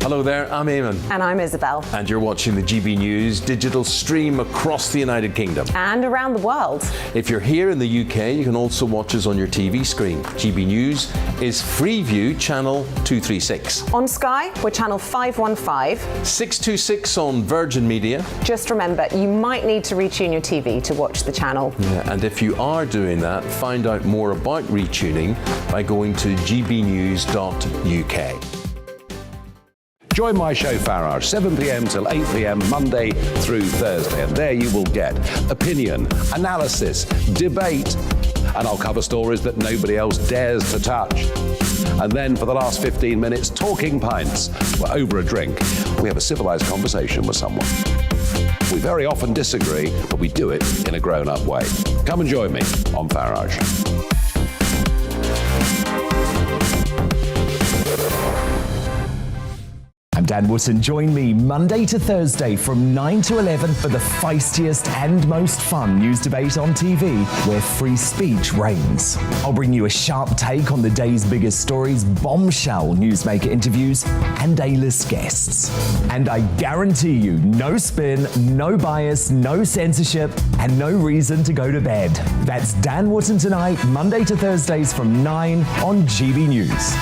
Hello there, I'm Eamon. And I'm Isabel. And you're watching the GB News digital stream across the United Kingdom. And around the world. If you're here in the UK, you can also watch us on your TV screen. GB News is Freeview channel 236. On Sky, we're channel 515. 626 on Virgin Media. Just remember, you might need to retune your TV to watch the channel. Yeah, and if you are doing that, find out more about retuning by going to gbnews.uk. Join my show Farage, 7 p.m. till 8 p.m. Monday through Thursday, and there you will get opinion, analysis, debate, and I'll cover stories that nobody else dares to touch. And then for the last 15 minutes, talking pints. We're over a drink. We have a civilised conversation with someone. We very often disagree, but we do it in a grown-up way. Come and join me on Farage. I'm Dan Wootton. Join me Monday to Thursday from 9 to 11 for the feistiest and most fun news debate on TV, where free speech reigns. I'll bring you a sharp take on the day's biggest stories, bombshell newsmaker interviews, and A-list guests. And I guarantee you, no spin, no bias, no censorship, and no reason to go to bed. That's Dan Wootton tonight, Monday to Thursdays from 9 on GB News.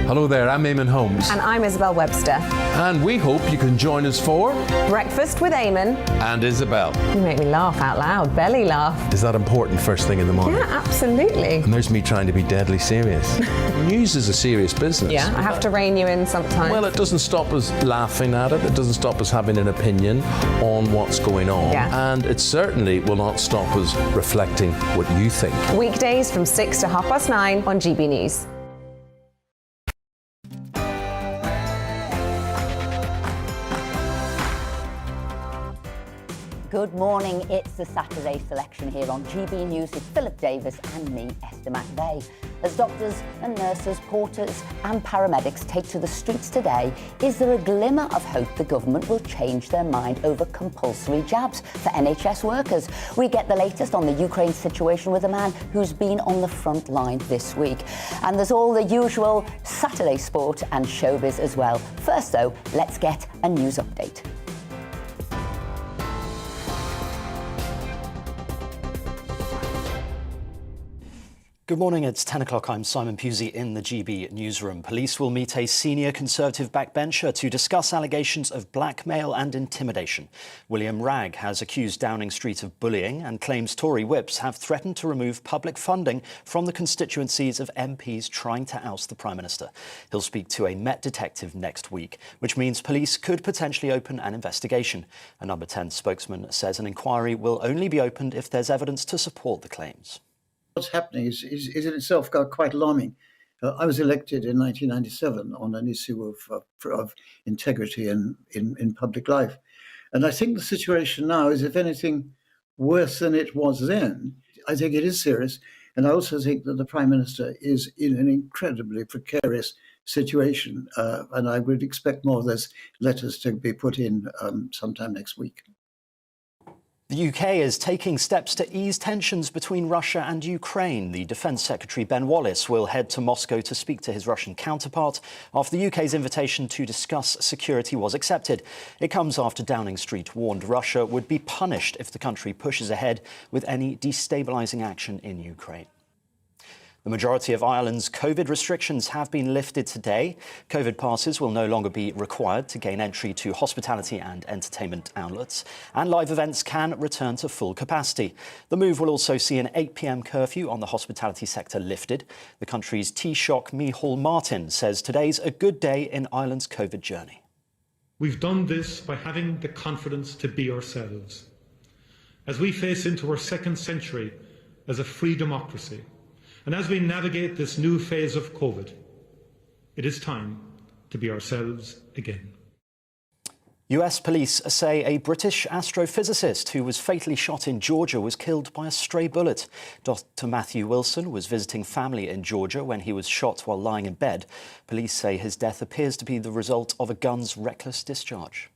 Hello there, I'm Eamon Holmes. And I'm Isabel Webster. And we hope you can join us for Breakfast with Eamon. And Isabel. You make me laugh out loud, belly laugh. Is that important first thing in the morning? Yeah, absolutely. And there's me trying to be deadly serious. News is a serious business. Yeah, I have to rein you in sometimes. Well, it doesn't stop us laughing at it. It doesn't stop us having an opinion on what's going on. Yeah. And it certainly will not stop us reflecting what you think. Weekdays from 6 to 9:30 on GB News. Good morning, it's the Saturday selection here on GB News with Philip Davis and me, Esther McVeigh. As doctors and nurses, porters and paramedics take to the streets today, is there a glimmer of hope the government will change their mind over compulsory jabs for NHS workers? We get the latest on the Ukraine situation with a man who's been on the front line this week. And there's all the usual Saturday sport and showbiz as well. First though, let's get a news update. Good morning, it's 10 o'clock. I'm Simon Pusey in the GB newsroom. Police will meet a senior Conservative backbencher to discuss allegations of blackmail and intimidation. William Wragg has accused Downing Street of bullying and claims Tory whips have threatened to remove public funding from the constituencies of MPs trying to oust the Prime Minister. He'll speak to a Met detective next week, which means police could potentially open an investigation. A Number 10 spokesman says an inquiry will only be opened if there's evidence to support the claims. What's happening is in itself quite alarming. I was elected in 1997 on an issue of integrity in public life. And I think the situation now is, if anything, worse than it was then. I think it is serious. And I also think that the Prime Minister is in an incredibly precarious situation. And I would expect more of those letters to be put in sometime next week. The UK is taking steps to ease tensions between Russia and Ukraine. The Defence Secretary Ben Wallace will head to Moscow to speak to his Russian counterpart after the UK's invitation to discuss security was accepted. It comes after Downing Street warned Russia would be punished if the country pushes ahead with any destabilising action in Ukraine. The majority of Ireland's COVID restrictions have been lifted today. COVID passes will no longer be required to gain entry to hospitality and entertainment outlets, and live events can return to full capacity. The move will also see an 8 p.m. curfew on the hospitality sector lifted. The country's Taoiseach Micheál Martin says today's a good day in Ireland's COVID journey. We've done this by having the confidence to be ourselves. As we face into our second century as a free democracy, and as we navigate this new phase of COVID, it is time to be ourselves again. US police say a British astrophysicist who was fatally shot in Georgia was killed by a stray bullet. Dr. Matthew Wilson was visiting family in Georgia when he was shot while lying in bed. Police say his death appears to be the result of a gun's reckless discharge.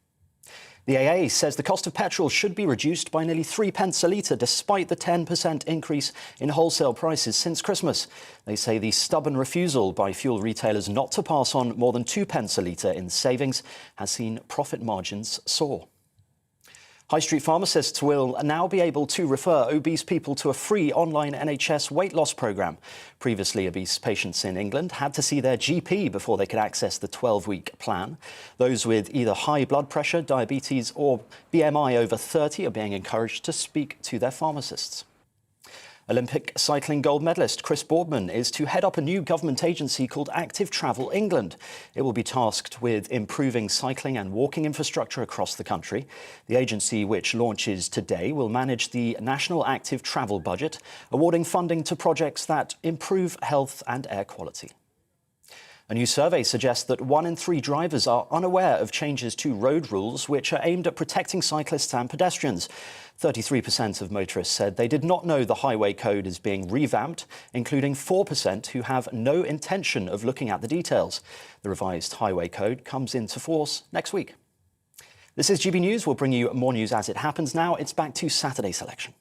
The AA says the cost of petrol should be reduced by nearly 3p a litre, despite the 10% increase in wholesale prices since Christmas. They say the stubborn refusal by fuel retailers not to pass on more than 2p a litre in savings has seen profit margins soar. High Street pharmacists will now be able to refer obese people to a free online NHS weight loss programme. Previously, obese patients in England had to see their GP before they could access the 12-week plan. Those with either high blood pressure, diabetes or BMI over 30 are being encouraged to speak to their pharmacists. Olympic cycling gold medalist Chris Boardman is to head up a new government agency called Active Travel England. It will be tasked with improving cycling and walking infrastructure across the country. The agency, which launches today, will manage the National Active Travel Budget, awarding funding to projects that improve health and air quality. A new survey suggests that 1 in 3 drivers are unaware of changes to road rules which are aimed at protecting cyclists and pedestrians. 33% of motorists said they did not know the highway code is being revamped, including 4% who have no intention of looking at the details. The revised highway code comes into force next week. This is GB News. We'll bring you more news as it happens now. It's back to Saturday Selection.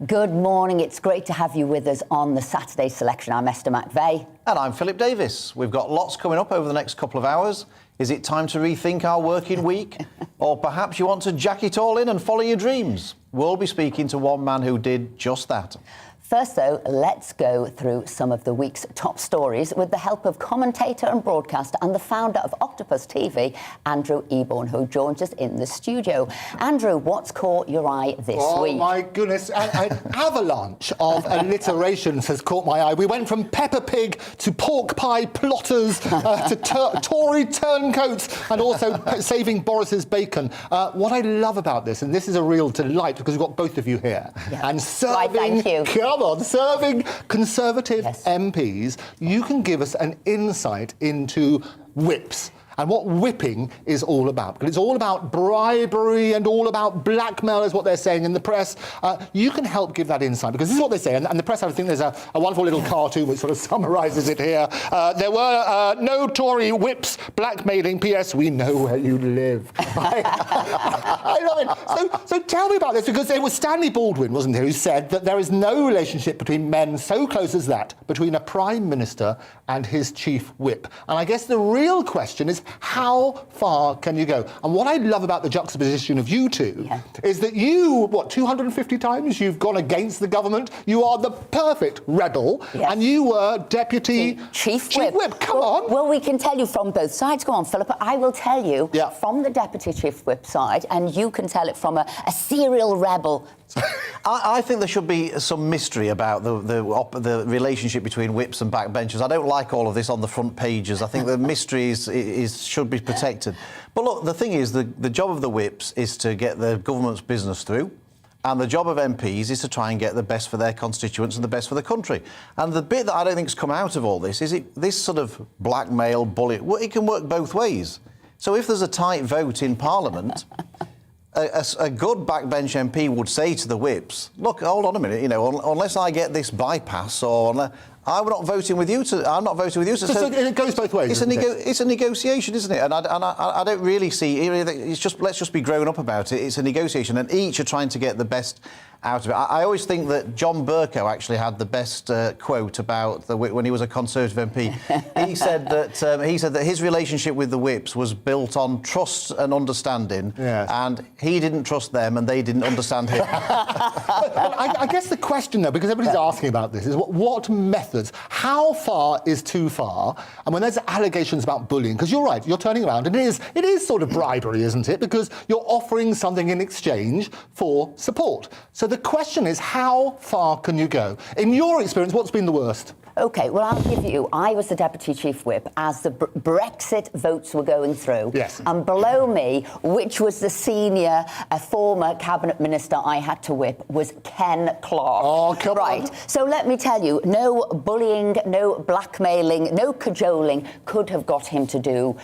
Good morning. It's great to have you with us on the Saturday Selection. I'm Esther McVeigh. And I'm Philip Davis. We've got lots coming up over the next couple of hours. Is it time to rethink our working week? Or perhaps you want to jack it all in and follow your dreams? We'll be speaking to one man who did just that. First, though, let's go through some of the week's top stories with the help of commentator and broadcaster and the founder of Octopus TV, Andrew Eborn, who joins us in the studio. Andrew, what's caught your eye this week? Oh, my goodness. An avalanche of alliterations has caught my eye. We went from Peppa Pig to pork pie plotters to Tory turncoats and also saving Boris's bacon. What I love about this, and this is a real delight because we've got both of you here, and serving... Thank you. Serving Conservative MPs, you can give us an insight into whips and what whipping is all about. Because it's all about bribery and all about blackmail is what they're saying in the press. You can help give that insight because this is what they say. And the press, I think there's a wonderful little cartoon which sort of summarises it here. There were no Tory whips blackmailing. P.S. We know where you live. I love it. So tell me about this because it was Stanley Baldwin, wasn't it, who said that there is no relationship between men so close as that between a Prime Minister and his chief whip. And I guess the real question is, how far can you go? And what I love about the juxtaposition of you two is that you, 250 times you've gone against the government. You are the perfect rebel, and you were Deputy Chief Whip. Come on. Well, we can tell you from both sides. Go on, Philippa. I will tell you from the Deputy Chief Whip side, and you can tell it from a serial rebel. I think there should be some mystery about the relationship between whips and backbenchers. I don't like all of this on the front pages. I think the mystery should be protected. But look, the thing is, the job of the whips is to get the government's business through, and the job of MPs is to try and get the best for their constituents and the best for the country. And the bit that I don't think's come out of all this is this sort of blackmail, bullet. It can work both ways. So if there's a tight vote in Parliament... A good backbench MP would say to the whips, look, hold on a minute, unless I get this bypass or... I'm not voting with you. I'm not voting with you. So it goes both ways. It's a negotiation, isn't it? And I don't really see. Let's just be grown up about it. It's a negotiation, and each are trying to get the best out of it. I always think that John Bercow actually had the best quote about the whip when he was a Conservative MP. He said that his relationship with the whips was built on trust and understanding, and he didn't trust them, and they didn't understand him. I guess the question, though, because everybody's asking about this, is what methods? How far is too far? And when there's allegations about bullying, because you're right, you're turning around, and it is sort of bribery, isn't it? Because you're offering something in exchange for support. So the question is, how far can you go? In your experience, what's been the worst? OK, well, I'll give you... I was the Deputy Chief Whip as the Brexit votes were going through. Yes. And below me, which was the senior former Cabinet Minister I had to whip, was Ken Clarke. Oh, come on. Right. So let me tell you, no bullying, no blackmailing, no cajoling could have got him to do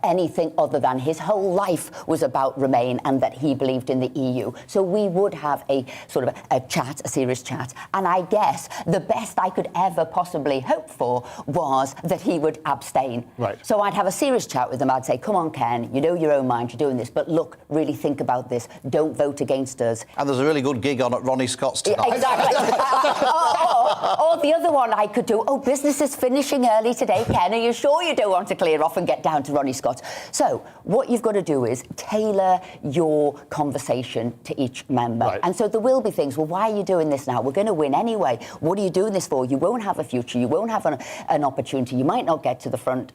anything other than his whole life was about Remain and that he believed in the EU. So we would have a sort of a chat, a serious chat. And I guess the best I could ever possibly hope for was that he would abstain. Right. So I'd have a serious chat with him. I'd say, come on, Ken, you know your own mind, you're doing this, but look, really think about this. Don't vote against us. And there's a really good gig on at Ronnie Scott's tonight. Exactly. or the other one I could do, business is finishing early today, Ken. Are you sure you don't want to clear off and get down to Ronnie Scott's? So what you've got to do is tailor your conversation to each member. Right. And so there will be things, well, why are you doing this now? We're going to win anyway. What are you doing this for? You won't have a future. You won't have an opportunity. You might not get to the front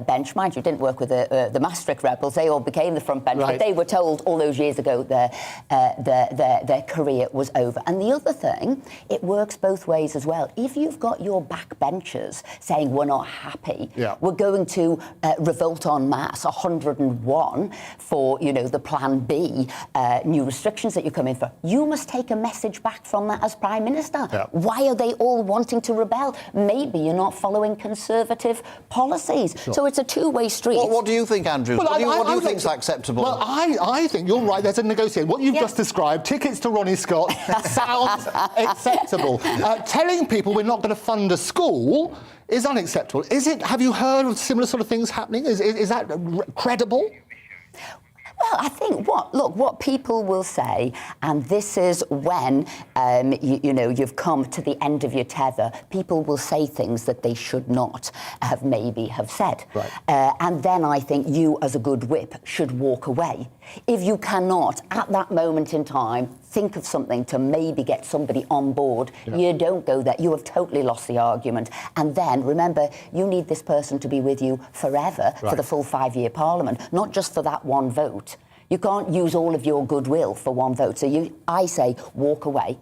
bench. Mind you, didn't work with the Maastricht rebels. They all became the front bench. Right. But they were told all those years ago their career was over. And the other thing, it works both ways as well. If you've got your backbenchers saying we're not happy, we're going to revolt en masse, 101 for, the Plan B, new restrictions that you come in for, you must take a message back from that as Prime Minister. Yeah. Why are they all wanting to rebel? Maybe you're not following Conservative policies. Sure. So it's a two-way street. What do you think, Andrew? Well, what do you think is acceptable? Well, I think you're right. There's a negotiation. What you've just described, tickets to Ronnie Scott, sounds acceptable. Telling people we're not going to fund a school is unacceptable. Is it? Have you heard of similar sort of things happening? Is that credible? Well, I think what people will say, and this is when you've come to the end of your tether. People will say things that they should not have said, right. And then I think you, as a good whip, should walk away. If you cannot, at that moment in time, think of something to maybe get somebody on board, you don't go there. You have totally lost the argument. And then, remember, you need this person to be with you forever for the full 5-year Parliament, not just for that one vote. You can't use all of your goodwill for one vote. So I say, walk away.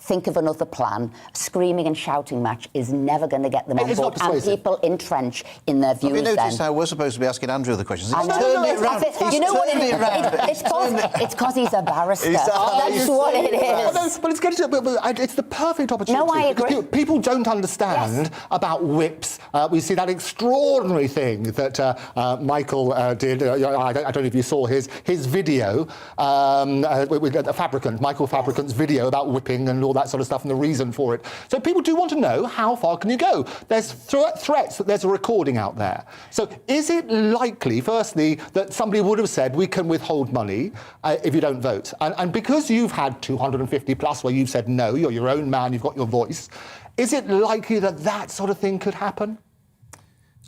Think of another plan. Screaming and shouting match is never going to get them on board, and people entrench in their views. Have you noticed then. how we're supposed to be asking Andrew the questions? He's turned it round. You know what it is? It's because he's a barrister. That's what it is. But it's the perfect opportunity. No, I agree. People don't understand about whips. We see that extraordinary thing that Michael did. I don't know if you saw his video with the Fabricant, Michael Fabricant's video about whipping and all that sort of stuff and the reason for it. So people do want to know, how far can you go? There's threats that there's a recording out there. So is it likely, firstly, that somebody would have said we can withhold money if you don't vote? And because you've had 250 plus where you've said no, you're your own man, you've got your voice, is it likely that that sort of thing could happen?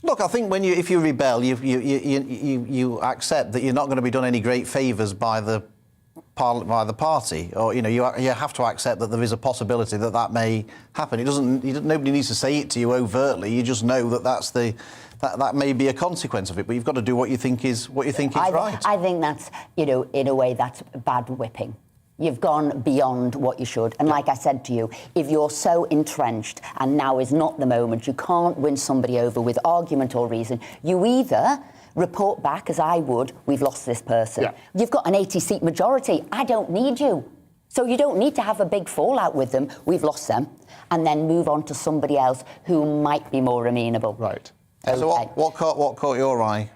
Look, I think if you rebel, you accept that you're not going to be done any great favours by the party, or you have to accept that there is a possibility that may happen. Nobody needs to say it to you overtly. You just know that that may be a consequence of it. But you've got to do what you think is right. I think that's in a way that's bad whipping. You've gone beyond what you should. And like I said to you, if you're so entrenched and now is not the moment, you can't win somebody over with argument or reason. You either report back, as I would, we've lost this person. Yeah. You've got an 80-seat majority. I don't need you. So you don't need to have a big fallout with them. We've lost them. And then move on to somebody else who might be more amenable. Right. Okay. So what caught your eye?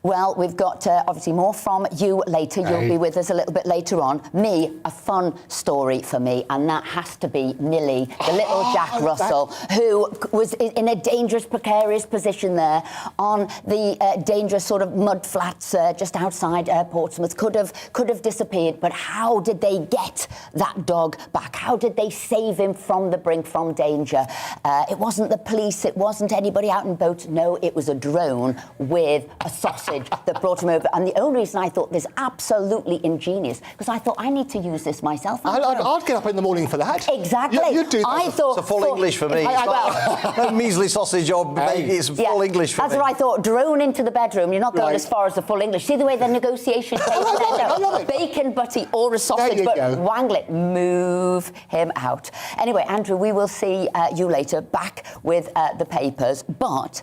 Well, we've got obviously more from you later. You'll be with us a little bit later on. Me, a fun story for me, and that has to be Millie, the little Jack Russell, who was in a dangerous, precarious position there on the dangerous sort of mud flats just outside Portsmouth. Could have disappeared, but how did they get that dog back? How did they save him from the brink, from danger? It wasn't the police, it wasn't anybody out in boats. No, it was a drone with a sausage sausage that brought him over. And the only reason I thought this absolutely ingenious, because I thought I need to use this myself. I'd get up in the morning for that. Exactly. You'd do that. I thought it's a full English for me. No measly sausage or bacon. It's full English for me. That's what I thought. Drone into the bedroom. You're not going as far as the full English. See the way the negotiation takes I love it. Bacon, butty, or a sausage, but wangle it. Move him out. Anyway, Andrew, we will see you later back with the papers. But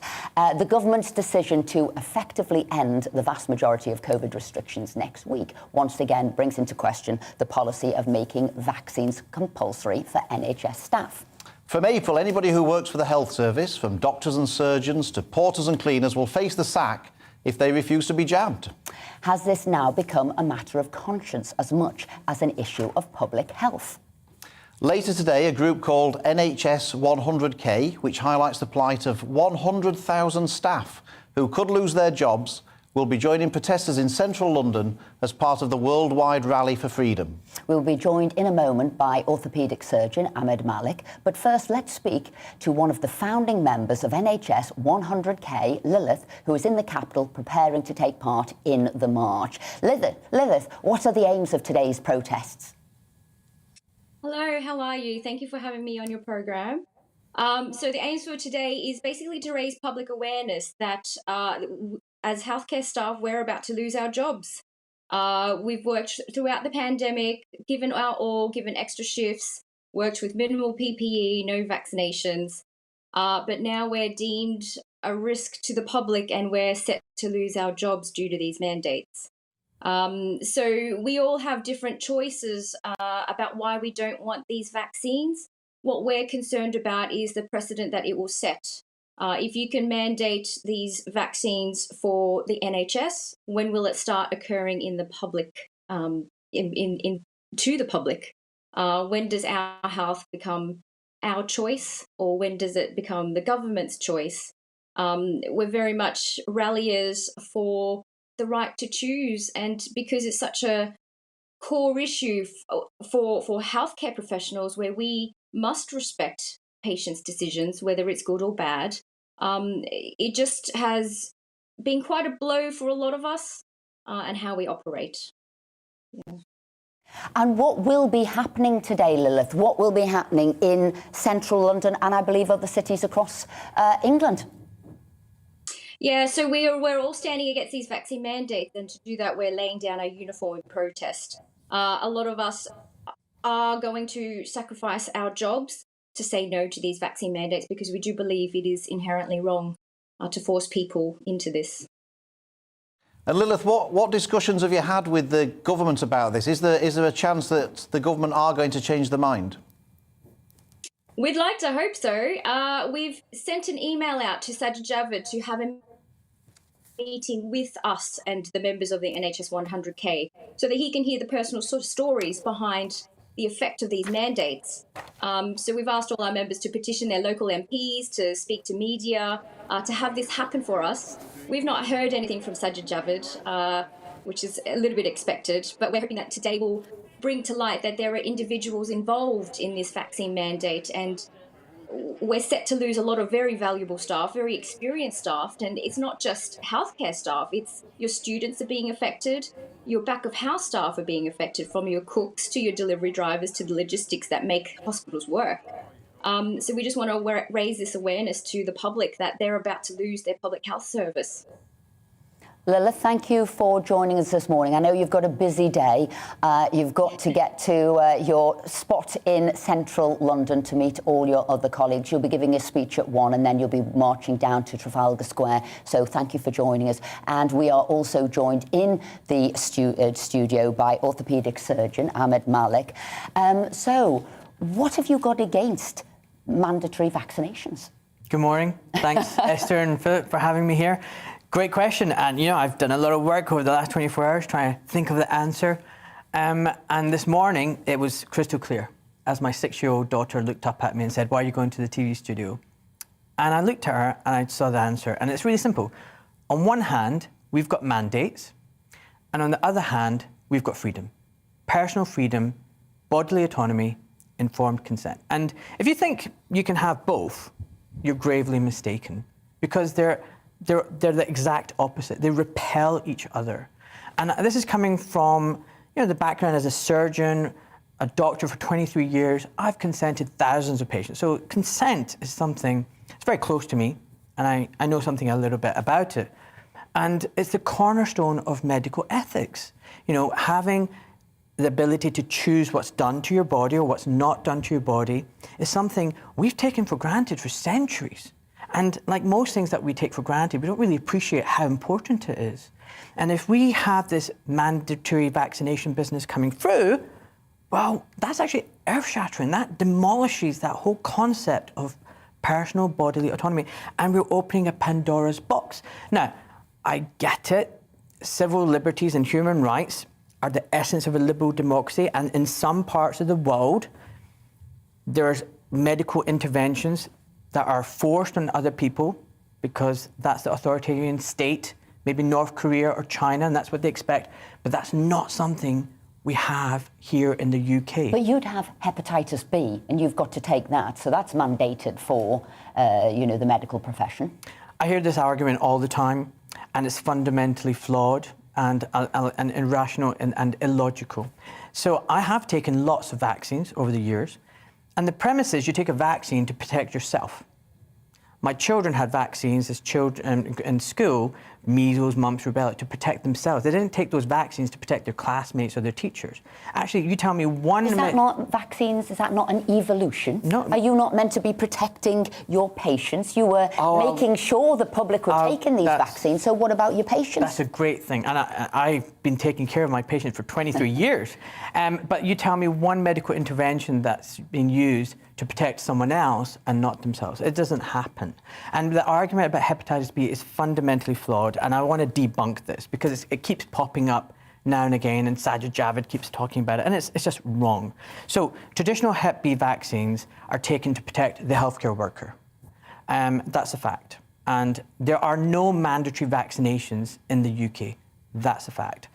the government's decision to effectively end the vast majority of COVID restrictions next week once again brings into question the policy of making vaccines compulsory for NHS staff. From April, anybody who works for the health service, from doctors and surgeons to porters and cleaners, will face the sack if they refuse to be jabbed. Has this now become a matter of conscience as much as an issue of public health? Later today, a group called NHS 100K, which highlights the plight of 100,000 staff who could lose their jobs, will be joining protesters in central London as part of the worldwide rally for freedom. We'll be joined in a moment by orthopaedic surgeon Ahmed Malik. But first, let's speak to one of the founding members of NHS 100K, Lilith, who is in the capital preparing to take part in the march. Lilith, what are the aims of today's protests? Hello, how are you? Thank you for having me on your program. So the aims for today is basically to raise public awareness that as healthcare staff, we're about to lose our jobs. We've worked throughout the pandemic, given our all, given extra shifts, worked with minimal PPE, no vaccinations. But now we're deemed a risk to the public and we're set to lose our jobs due to these mandates. So we all have different choices about why we don't want these vaccines. What we're concerned about is the precedent that it will set. If you can mandate these vaccines for the NHS, when will it start occurring in the public, to the public? When does our health become our choice, or when does it become the government's choice? We're very much ralliers for the right to choose, and because it's such a core issue for healthcare professionals, where we must respect patients' decisions, whether it's good or bad. It just has been quite a blow for a lot of us and how we operate. Yeah. And what will be happening today, Lilith? What will be happening in central London and I believe other cities across England? Yeah, so we're all standing against these vaccine mandates, and to do that, we're laying down our uniform in protest. A lot of us are going to sacrifice our jobs to say no to these vaccine mandates, because we do believe it is inherently wrong to force people into this. And Lilith, what discussions have you had with the government about this? Is there a chance that the government are going to change their mind? We'd like to hope so. We've sent an email out to Sajid Javid to have a meeting with us and the members of the NHS 100K so that he can hear the personal sort of stories behind the effect of these mandates. So we've asked all our members to petition their local MPs, to speak to media, to have this happen for us. We've not heard anything from Sajid Javid, which is a little bit expected, but we're hoping that today will bring to light that there are individuals involved in this vaccine mandate, and we're set to lose a lot of very valuable staff, very experienced staff, and it's not just healthcare staff, it's your students are being affected, your back of house staff are being affected, from your cooks to your delivery drivers to the logistics that make hospitals work. So we just want to raise this awareness to the public that they're about to lose their public health service. Lilith, thank you for joining us this morning. I know you've got a busy day. You've got to get to your spot in central London to meet all your other colleagues. You'll be giving a speech at 1 and then you'll be marching down to Trafalgar Square. So thank you for joining us. And we are also joined in the studio by orthopaedic surgeon Ahmed Malik. So what have you got against mandatory vaccinations? Good morning. Thanks, Esther and Philip, for having me here. Great question, and you know, I've done a lot of work over the last 24 hours trying to think of the answer. And this morning, it was crystal clear, as my 6-year-old daughter looked up at me and said, "Why are you going to the TV studio?" And I looked at her and I saw the answer, and it's really simple. On one hand, we've got mandates, and on the other hand, we've got freedom. Personal freedom, bodily autonomy, informed consent. And if you think you can have both, you're gravely mistaken, because they're they're the exact opposite. They repel each other. And this is coming from, the background as a surgeon, a doctor for 23 years. I've consented thousands of patients. So consent is something, it's very close to me, and I know something a little bit about it. And it's the cornerstone of medical ethics. Having the ability to choose what's done to your body or what's not done to your body is something we've taken for granted for centuries. And like most things that we take for granted, we don't really appreciate how important it is. And if we have this mandatory vaccination business coming through, well, that's actually earth-shattering. That demolishes that whole concept of personal bodily autonomy. And we're opening a Pandora's box. Now, I get it. Civil liberties and human rights are the essence of a liberal democracy. And in some parts of the world, there's medical interventions that are forced on other people because that's the authoritarian state, maybe North Korea or China, and that's what they expect. But that's not something we have here in the UK. But you'd have hepatitis B, and you've got to take that. So that's mandated for, the medical profession. I hear this argument all the time, and it's fundamentally flawed and irrational and illogical. So I have taken lots of vaccines over the years, and the premise is you take a vaccine to protect yourself. My children had vaccines as children in school, measles, mumps, rubella, to protect themselves. They didn't take those vaccines to protect their classmates or their teachers. Actually, you tell me one... Is that not vaccines? Is that not an evolution? No. Are you not meant to be protecting your patients? You were making sure the public were taking these vaccines, so what about your patients? That's a great thing, and I've been taking care of my patients for 23 years. But you tell me one medical intervention that's been used to protect someone else and not themselves. It doesn't happen. And the argument about hepatitis B is fundamentally flawed, and I want to debunk this because it keeps popping up now and again, and Sajid Javid keeps talking about it, and it's just wrong. So traditional Hep B vaccines are taken to protect the healthcare worker. That's a fact. And there are no mandatory vaccinations in the UK. That's a fact.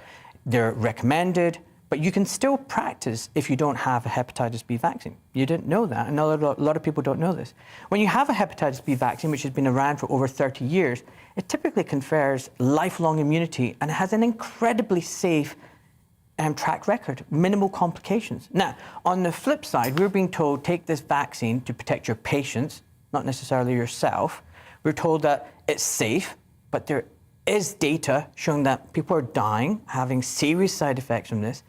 They're recommended, but you can still practice if you don't have a hepatitis B vaccine. You didn't know that, and a lot of people don't know this. When you have a hepatitis B vaccine, which has been around for over 30 years, it typically confers lifelong immunity and has an incredibly safe track record, minimal complications. Now, on the flip side, we're being told, take this vaccine to protect your patients, not necessarily yourself. We're told that it's safe, but there is data showing that people are dying, having serious side effects from this.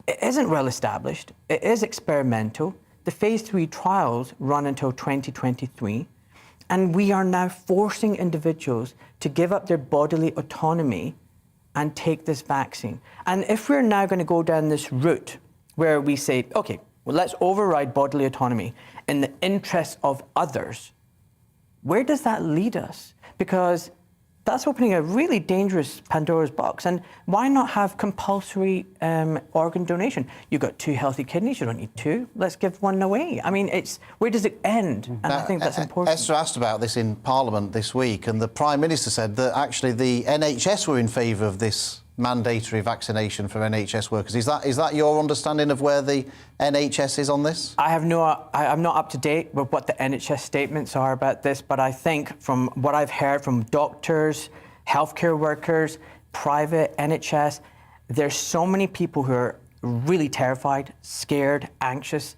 It isn't well established. It is experimental. The phase 3 trials run until 2023. And we are now forcing individuals to give up their bodily autonomy and take this vaccine. And if we're now going to go down this route where we say, OK, well, let's override bodily autonomy in the interests of others, where does that lead us? Because that's opening a really dangerous Pandora's box. And why not have compulsory organ donation? You've got 2 healthy kidneys, you don't need 2. Let's give one away. I mean, where does it end? And I think that's important. Esther asked about this in Parliament this week, and the Prime Minister said that actually the NHS were in favour of this mandatory vaccination for NHS workers. Is that your understanding of where the NHS is on this? I'm not up to date with what the NHS statements are about this, but I think from what I've heard from doctors, healthcare workers, private NHS, there's so many people who are really terrified, scared, anxious,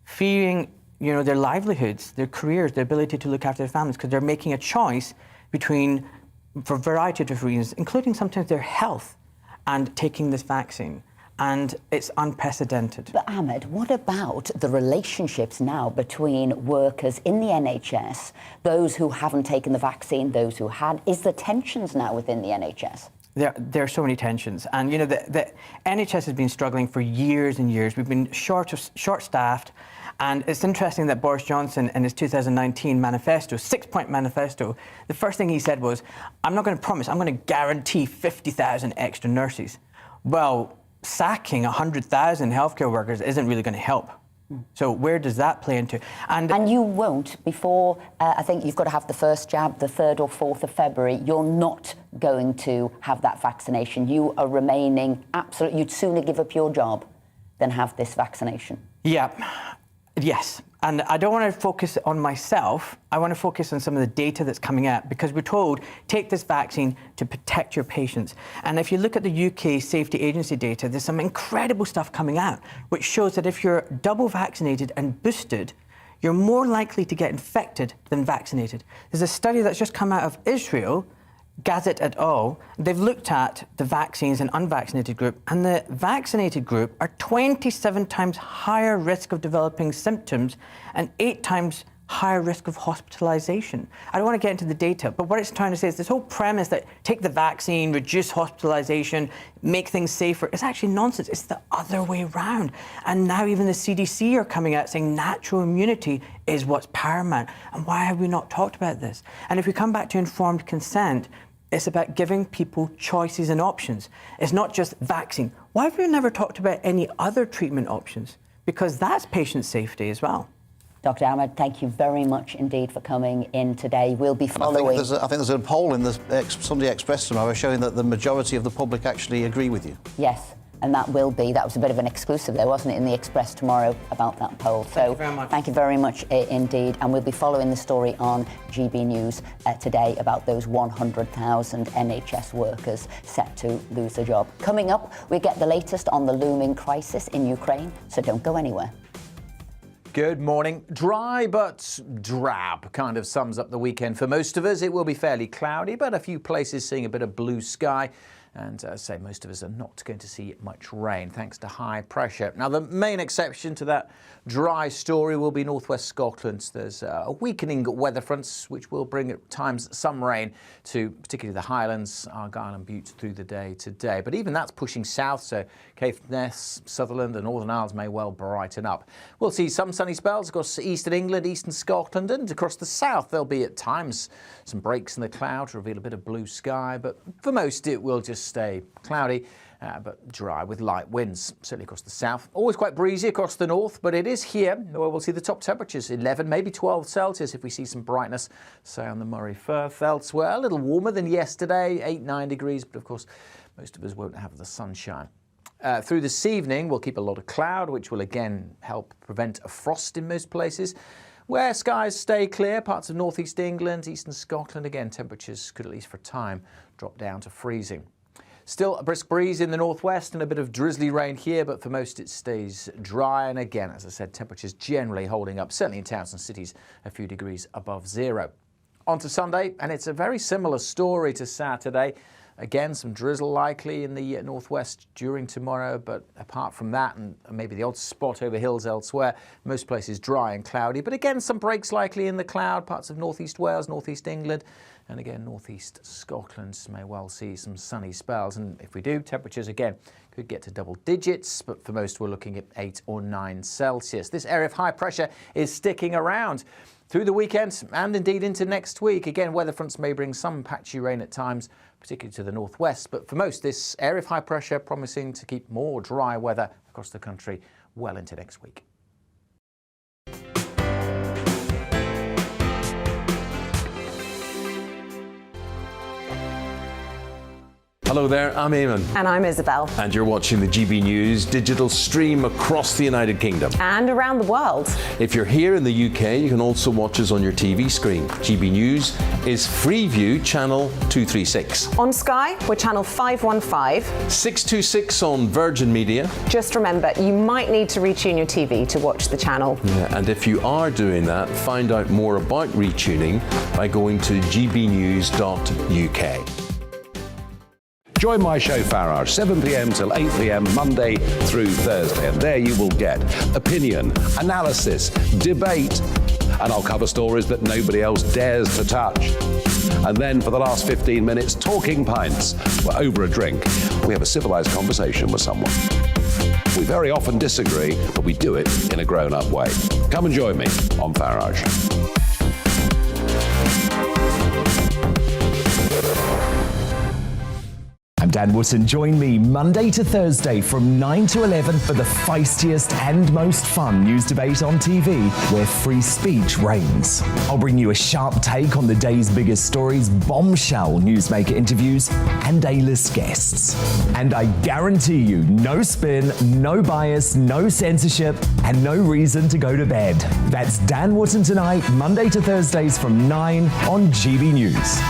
fearing, their livelihoods, their careers, their ability to look after their families, because they're making a choice between, for a variety of different reasons, including sometimes their health, and taking this vaccine. And it's unprecedented. But Ahmed, what about the relationships now between workers in the NHS, those who haven't taken the vaccine, those who had? Is there tensions now within the NHS? There are so many tensions. And, the NHS has been struggling for years and years. We've been short-staffed. And it's interesting that Boris Johnson, in his 2019 manifesto, 6-point manifesto, the first thing he said was, I'm not going to promise, I'm going to guarantee 50,000 extra nurses. Well, sacking 100,000 healthcare workers isn't really going to help. So where does that play into? And you won't before, I think you've got to have the first jab, the 3rd or 4th of February. You're not going to have that vaccination. You are remaining absolutely, you'd sooner give up your job than have this vaccination. Yeah. Yes, And I don't want to focus on myself. I want to focus on some of the data that's coming out, because we're told, take this vaccine to protect your patients. And if you look at the UK Safety Agency data, there's some incredible stuff coming out, which shows that if you're double vaccinated and boosted, you're more likely to get infected than vaccinated. There's a study that's just come out of Israel, Gazette et al. They've looked at the vaccines and unvaccinated group, and the vaccinated group are 27 times higher risk of developing symptoms and 8 times higher risk of hospitalization. I don't want to get into the data, but what it's trying to say is this whole premise that take the vaccine, reduce hospitalization, make things safer, is actually nonsense. It's the other way around. And now even the CDC are coming out saying natural immunity is what's paramount. And why have we not talked about this? And if we come back to informed consent, it's about giving people choices and options. It's not just vaccine. Why have we never talked about any other treatment options? Because that's patient safety as well. Dr. Ahmed, thank you very much indeed for coming in today. We'll be following... I think there's a poll in the Sunday Express tomorrow showing that the majority of the public actually agree with you. Yes, and that was a bit of an exclusive there, wasn't it, in the Express tomorrow about that poll. Thank you very much. Thank you very much indeed. And we'll be following the story on GB News today about those 100,000 NHS workers set to lose their job. Coming up, we get the latest on the looming crisis in Ukraine, so don't go anywhere. Good morning. Dry but drab kind of sums up the weekend for most of us. It will be fairly cloudy, but a few places seeing a bit of blue sky. And as I say, most of us are not going to see much rain thanks to high pressure. Now, the main exception to that dry story will be northwest Scotland. There's a weakening weather fronts which will bring at times some rain to particularly the Highlands, Argyll and Bute through the day today. But even that's pushing south, so Caithness, Sutherland and Northern Isles may well brighten up. We'll see some sunny spells across eastern England, eastern Scotland and across the south. There'll be at times some breaks in the cloud to reveal a bit of blue sky, but for most it will just stay cloudy but dry with light winds, certainly across the south. Always quite breezy across the north, but it is here where we'll see the top temperatures, 11, maybe 12 Celsius if we see some brightness, say on the Moray Firth. Elsewhere, a little warmer than yesterday, 8-9 degrees, but of course most of us won't have the sunshine. Through this evening, we'll keep a lot of cloud, which will again help prevent a frost in most places. Where skies stay clear, parts of northeast England, eastern Scotland, again, temperatures could at least for a time drop down to freezing. Still a brisk breeze in the northwest and a bit of drizzly rain here, but for most it stays dry. And again, as I said, temperatures generally holding up, certainly in towns and cities, a few degrees above zero. On to Sunday, and it's a very similar story to Saturday. Again, some drizzle likely in the northwest during tomorrow, but apart from that, and maybe the odd spot over hills elsewhere, most places dry and cloudy. But again, some breaks likely in the cloud, parts of northeast Wales, northeast England, and again, northeast Scotland may well see some sunny spells. And if we do, temperatures again could get to double digits, but for most we're looking at 8 or 9 Celsius. This area of high pressure is sticking around through the weekend and indeed into next week. Again, weather fronts may bring some patchy rain at times, particularly to the northwest, but for most, this area of high pressure promising to keep more dry weather across the country well into next week. Hello there, I'm Eamon. And I'm Isabel. And you're watching the GB News digital stream across the United Kingdom. And around the world. If you're here in the UK, you can also watch us on your TV screen. GB News is Freeview channel 236. On Sky, we're channel 515. 626 on Virgin Media. Just remember, you might need to retune your TV to watch the channel. Yeah, and if you are doing that, find out more about retuning by going to gbnews.uk. Join my show Farage, 7 p.m. till 8 p.m. Monday through Thursday, and there you will get opinion, analysis, debate, and I'll cover stories that nobody else dares to touch. And then for the last 15 minutes, talking pints. We're over a drink. We have a civilized conversation with someone. We very often disagree, but we do it in a grown-up way. Come and join me on Farage. I'm Denny. Dan Wootton. Join me Monday to Thursday from 9 to 11 for the feistiest and most fun news debate on TV, where free speech reigns. I'll bring you a sharp take on the day's biggest stories, bombshell newsmaker interviews, and A-list guests. And I guarantee you, no spin, no bias, no censorship, and no reason to go to bed. That's Dan Wootton tonight, Monday to Thursdays from 9 on GB News.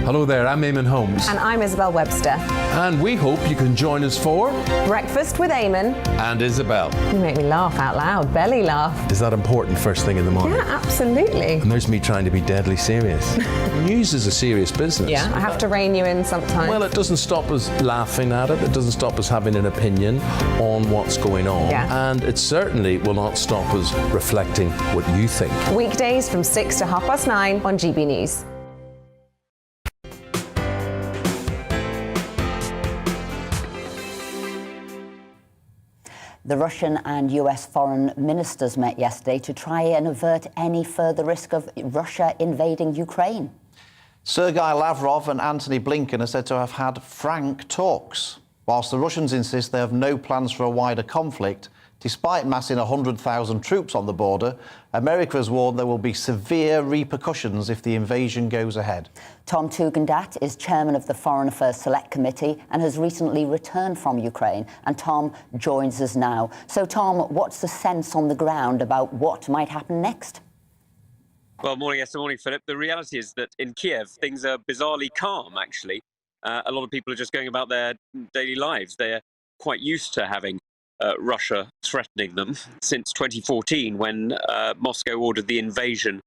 Hello there, I'm Eamon Holmes. And I'm Isabel Webster. And we hope you can join us for Breakfast with Eamon and Isabel. You make me laugh out loud, belly laugh. Is that important first thing in the morning? Yeah, absolutely. And there's me trying to be deadly serious. News is a serious business. Yeah, I have to rein you in sometimes. Well, it doesn't stop us laughing at it. It doesn't stop us having an opinion on what's going on. Yeah. And it certainly will not stop us reflecting what you think. Weekdays from 6 to 9:30 on GB News. The Russian and US foreign ministers met yesterday to try and avert any further risk of Russia invading Ukraine. Sergei Lavrov and Antony Blinken are said to have had frank talks. Whilst the Russians insist they have no plans for a wider conflict, despite massing 100,000 troops on the border, America has warned there will be severe repercussions if the invasion goes ahead. Tom Tugendhat is chairman of the Foreign Affairs Select Committee and has recently returned from Ukraine. And Tom joins us now. So, Tom, what's the sense on the ground about what might happen next? Well, morning, Esther. Morning, Philip. The reality is that in Kiev, things are bizarrely calm, actually. A lot of people are just going about their daily lives. They're quite used to having Russia threatening them since 2014, when Moscow ordered the invasion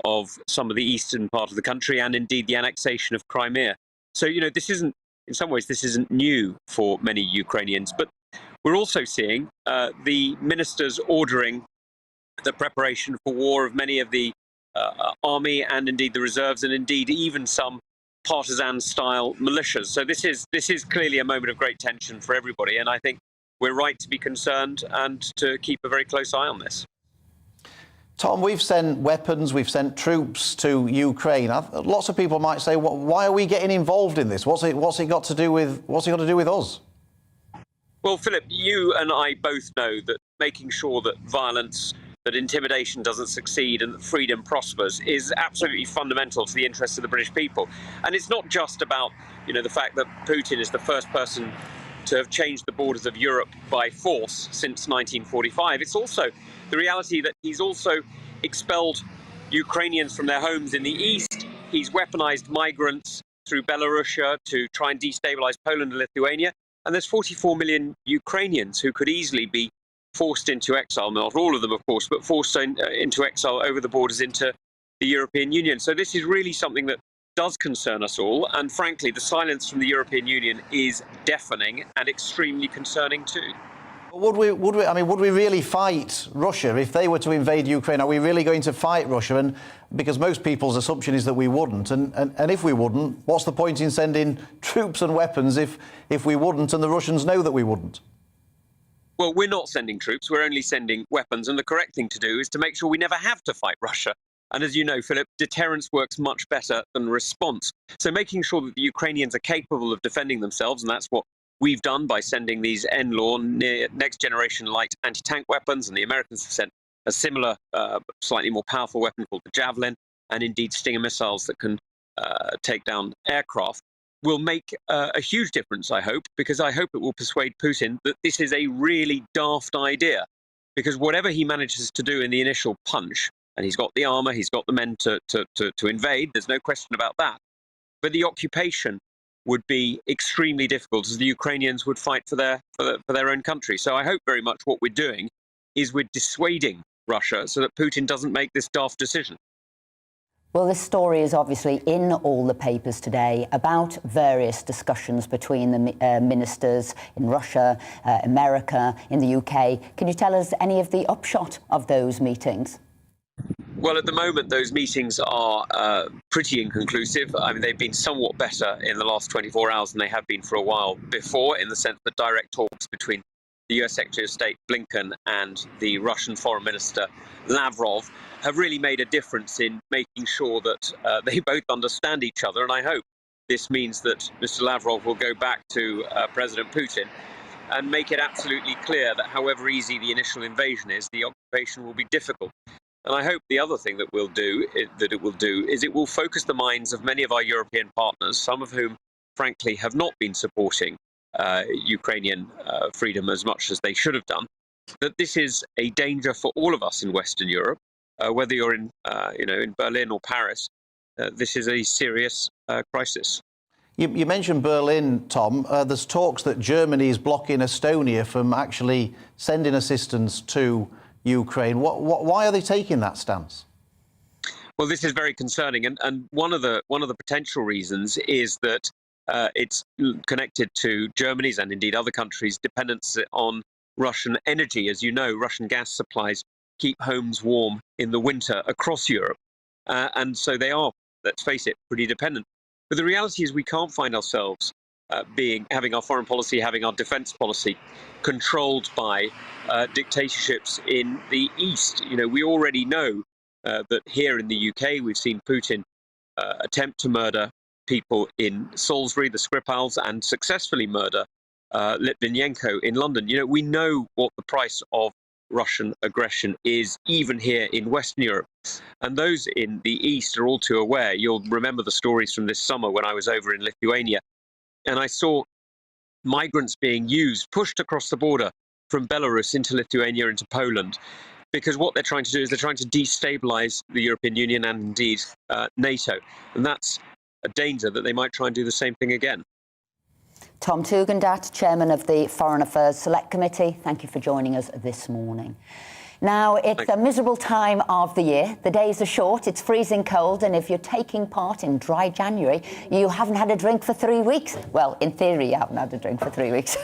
of some of the eastern part of the country and indeed the annexation of Crimea. So, you know, this isn't, in some ways, this isn't new for many Ukrainians. But we're also seeing the ministers ordering the preparation for war of many of the army and indeed the reserves and indeed even some partisan-style militias. So this is clearly a moment of great tension for everybody, and I think we're right to be concerned and to keep a very close eye on this. Tom, we've sent weapons, we've sent troops to Ukraine. Lots of people might say, why are we getting involved in this? What's it got to do with us? Well, Philip, you and I both know that making sure that violence, that intimidation doesn't succeed and that freedom prospers is absolutely fundamental to the interests of the British people. And it's not just about, you know, the fact that Putin is the first person to have changed the borders of Europe by force since 1945. It's also the reality that he's also expelled Ukrainians from their homes in the east. He's weaponized migrants through Belarusia to try and destabilize Poland and Lithuania. And there's 44 million Ukrainians who could easily be forced into exile, not all of them, of course, but forced into exile over the borders into the European Union. So this is really something that does concern us all. And frankly, the silence from the European Union is deafening and extremely concerning too. Would we really fight Russia if they were to invade Ukraine? Are we really going to fight Russia? And because most people's assumption is that we wouldn't. And if we wouldn't, what's the point in sending troops and weapons if we wouldn't and the Russians know that we wouldn't? Well, we're not sending troops, we're only sending weapons. And the correct thing to do is to make sure we never have to fight Russia. And as you know, Philip, deterrence works much better than response. So making sure that the Ukrainians are capable of defending themselves, and that's what we've done by sending these NLAW, next generation light anti-tank weapons, and the Americans have sent a similar, slightly more powerful weapon called the Javelin, and indeed Stinger missiles that can take down aircraft, will make a huge difference, I hope, because I hope it will persuade Putin that this is a really daft idea. Because whatever he manages to do in the initial punch, and he's got the armour, he's got the men to invade, there's no question about that. But the occupation would be extremely difficult, as the Ukrainians would fight for their own country. So I hope very much what we're doing is we're dissuading Russia so that Putin doesn't make this daft decision. Well, this story is obviously in all the papers today about various discussions between the ministers in Russia, America, in the UK. Can you tell us any of the upshot of those meetings? Well, at the moment, those meetings are pretty inconclusive. I mean, they've been somewhat better in the last 24 hours than they have been for a while before, in the sense that direct talks between the US Secretary of State Blinken and the Russian Foreign Minister Lavrov have really made a difference in making sure that they both understand each other. And I hope this means that Mr. Lavrov will go back to President Putin and make it absolutely clear that however easy the initial invasion is, the occupation will be difficult. And I hope the other thing that it will do is it will focus the minds of many of our European partners, some of whom, frankly, have not been supporting Ukrainian freedom as much as they should have done, that this is a danger for all of us in Western Europe, whether you're in Berlin or Paris. This is a serious crisis. You mentioned Berlin, Tom. There's talks that Germany is blocking Estonia from actually sending assistance to Ukraine. Why are they taking that stance? Well, this is very concerning, and one of the potential reasons is that it's connected to Germany's and indeed other countries' dependence on Russian energy. As you know, Russian gas supplies keep homes warm in the winter across Europe, and so they are, let's face it, pretty dependent. But the reality is we can't find ourselves having our foreign policy, having our defence policy controlled by dictatorships in the East. You know, we already know that here in the UK we've seen Putin attempt to murder people in Salisbury, the Skripals, and successfully murder Litvinenko in London. You know, we know what the price of Russian aggression is, even here in Western Europe. And those in the East are all too aware. You'll remember the stories from this summer when I was over in Lithuania, and I saw migrants being pushed across the border from Belarus into Lithuania, into Poland, because what they're trying to do is they're trying to destabilize the European Union and indeed NATO. And that's a danger that they might try and do the same thing again. Tom Tugendhat, Chairman of the Foreign Affairs Select Committee, thank you for joining us this morning. Now, it's a miserable time of the year. The days are short, it's freezing cold, and if you're taking part in dry January, you haven't had a drink for 3 weeks. Well, in theory, you haven't had a drink for 3 weeks.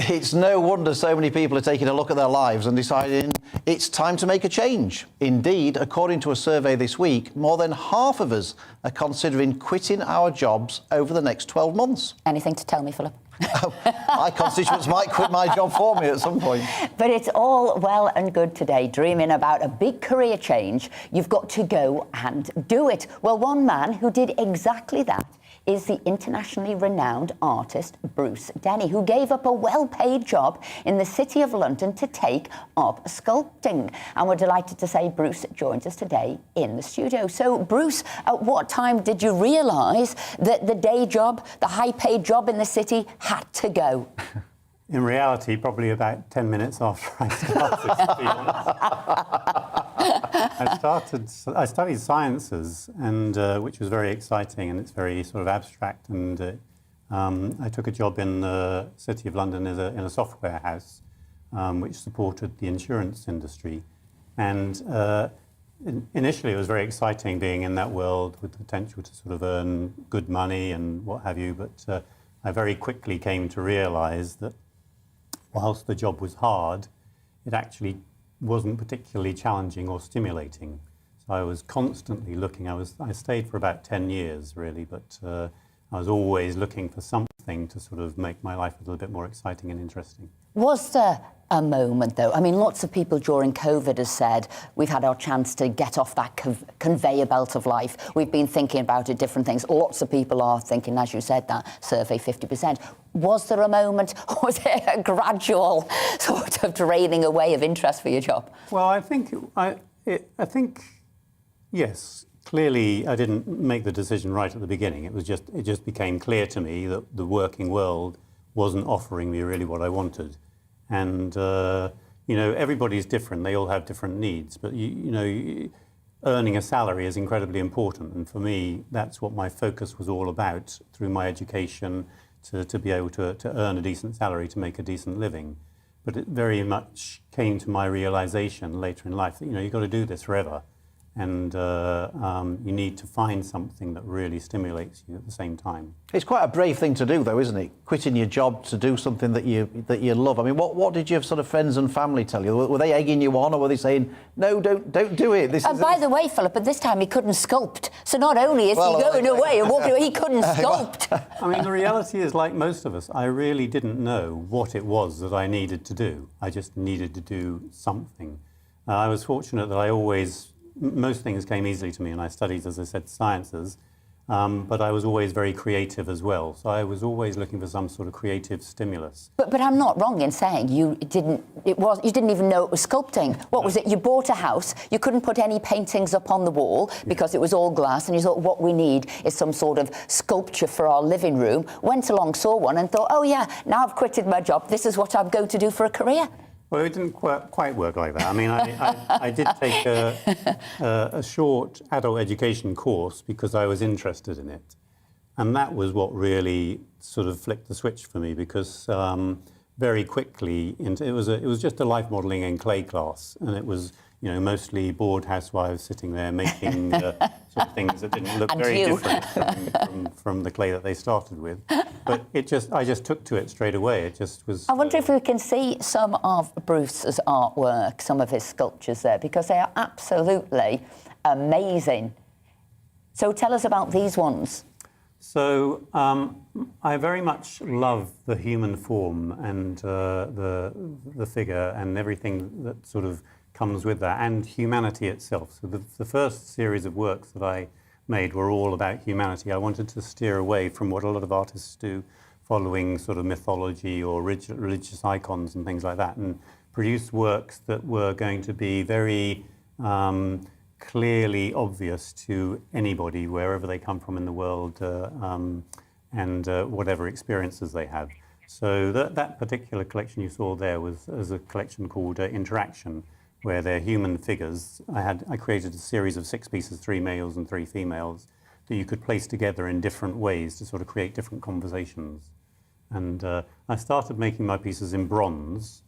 It's no wonder so many people are taking a look at their lives and deciding it's time to make a change. Indeed, according to a survey this week, more than half of us are considering quitting our jobs over the next 12 months. Anything to tell me, Philip? My constituents might quit my job for me at some point. But it's all well and good today, dreaming about a big career change. You've got to go and do it. Well, one man who did exactly that is the internationally renowned artist Bruce Denny, who gave up a well-paid job in the City of London to take up sculpting. And we're delighted to say Bruce joins us today in the studio. So, Bruce, at what time did you realise that the day job, the high-paid job in the city, had to go? In reality, probably about 10 minutes after I started, to be honest. I studied sciences, and which was very exciting, and it's very sort of abstract. And I took a job in the City of London in a software house, which supported the insurance industry. And initially, it was very exciting being in that world with the potential to sort of earn good money and what have you. But I very quickly came to realise that whilst the job was hard, it actually wasn't particularly challenging or stimulating. So I was constantly looking. I stayed for about 10 years, really, but I was always looking for something to sort of make my life a little bit more exciting and interesting. Was there a moment, though? I mean, lots of people during COVID have said we've had our chance to get off that conveyor belt of life. We've been thinking about it, different things. Lots of people are thinking, as you said, that survey 50%. Was there a moment, or was it a gradual sort of draining away of interest for your job? Well, I think yes. Clearly, I didn't make the decision right at the beginning. It just became clear to me that the working world wasn't offering me really what I wanted. And, you know, everybody's different. They all have different needs. But, you know, earning a salary is incredibly important. And for me, that's what my focus was all about through my education, to be able to earn a decent salary, to make a decent living. But it very much came to my realization later in life that, you know, you've got to do this forever. And you need to find something that really stimulates you at the same time. It's quite a brave thing to do, though, isn't it? Quitting your job to do something that you love. I mean, what did your sort of friends and family tell you? Were they egging you on, or were they saying, no, don't do it? By the way, Philip, at this time he couldn't sculpt. So not only is he going away and walking away, he couldn't sculpt. I mean, the reality is, like most of us, I really didn't know what it was that I needed to do. I just needed to do something. I was fortunate that most things came easily to me, and I studied, as I said, sciences. But I was always very creative as well. So I was always looking for some sort of creative stimulus. But I'm not wrong in saying you didn't even know it was sculpting. What was it? You bought a house, you couldn't put any paintings up on the wall because it was all glass, and you thought, what we need is some sort of sculpture for our living room. Went along, saw one and thought, oh yeah, now I've quitted my job, this is what I'm going to do for a career. Well, it didn't quite work like that. I mean, I did take a short adult education course because I was interested in it. And that was what really sort of flicked the switch for me, because very quickly, it was just a life modelling and clay class. And it was, mostly bored housewives sitting there making sort of things that didn't look very different from the clay that they started with. But I just took to it straight away. It just was... I wonder if we can see some of Bruce's artwork, some of his sculptures there, because they are absolutely amazing. So tell us about these ones. So I very much love the human form and the figure and everything that sort of comes with that, and humanity itself. So the first series of works that I made were all about humanity. I wanted to steer away from what a lot of artists do, following sort of mythology or religious icons and things like that, and produce works that were going to be very clearly obvious to anybody, wherever they come from in the world, and whatever experiences they have. So that particular collection you saw there was a collection called Interaction, where they're human figures. I created a series of 6 pieces, 3 males and 3 females, that you could place together in different ways to sort of create different conversations. And I started making my pieces in bronze,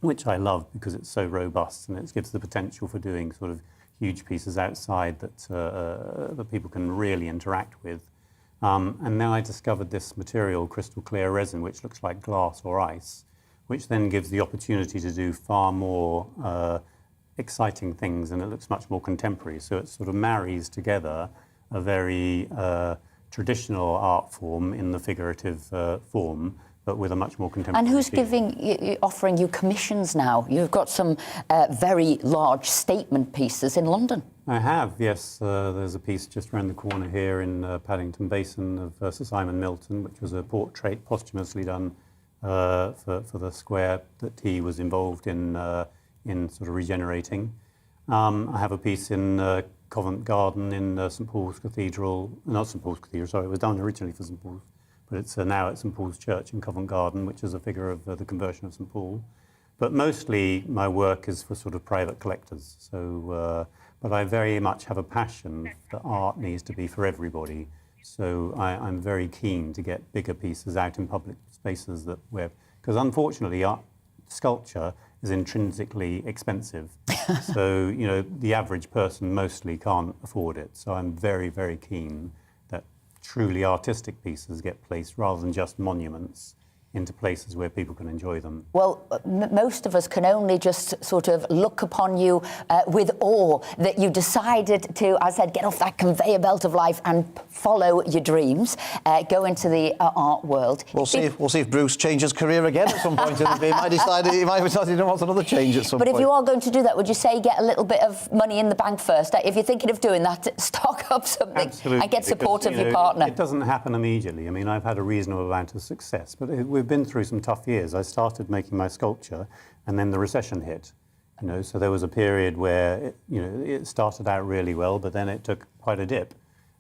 which I love because it's so robust and it gives the potential for doing sort of huge pieces outside that people can really interact with. And then I discovered this material, crystal clear resin, which looks like glass or ice, which then gives the opportunity to do far more exciting things, and it looks much more contemporary. So it sort of marries together a very traditional art form in the figurative form, but with a much more contemporary And who's feel. offering you commissions now? You've got some very large statement pieces in London. I have, yes. There's a piece just around the corner here in Paddington Basin of Sir Simon Milton, which was a portrait posthumously done for the square that he was involved in sort of regenerating. I have a piece in Covent Garden in St Paul's Cathedral, not St Paul's Cathedral, sorry, it was done originally for St Paul's, but it's now at St Paul's Church in Covent Garden, which is a figure of the conversion of St Paul. But mostly my work is for sort of private collectors. So, but I very much have a passion that art needs to be for everybody. So I'm very keen to get bigger pieces out in public spaces because unfortunately sculpture is intrinsically expensive. So, the average person mostly can't afford it. So I'm very, very keen that truly artistic pieces get placed rather than just monuments into places where people can enjoy them. Well, most of us can only just sort of look upon you with awe that you decided to, as I said, get off that conveyor belt of life and follow your dreams, go into the art world. We'll see if Bruce changes career again at some point. He might decide he wants another change at some point. But if you are going to do that, would you say get a little bit of money in the bank first? If you're thinking of doing that, stock up something. Absolutely, And get support because, of your partner. It doesn't happen immediately. I mean, I've had a reasonable amount of success, but we've been through some tough years. I started making my sculpture and then the recession hit. So there was a period where it started out really well, but then it took quite a dip.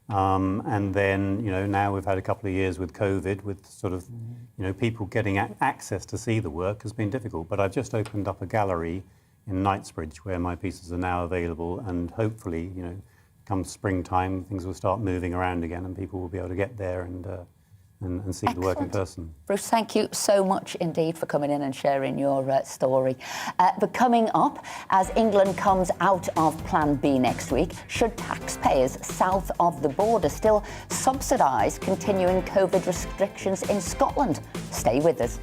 And then, now we've had a couple of years with COVID, with sort of, people getting access to see the work has been difficult. But I've just opened up a gallery in Knightsbridge where my pieces are now available, and hopefully, come springtime, things will start moving around again and people will be able to get there and see the work in person. Bruce, thank you so much indeed for coming in and sharing your story. But coming up, as England comes out of Plan B next week, should taxpayers south of the border still subsidise continuing COVID restrictions in Scotland? Stay with us.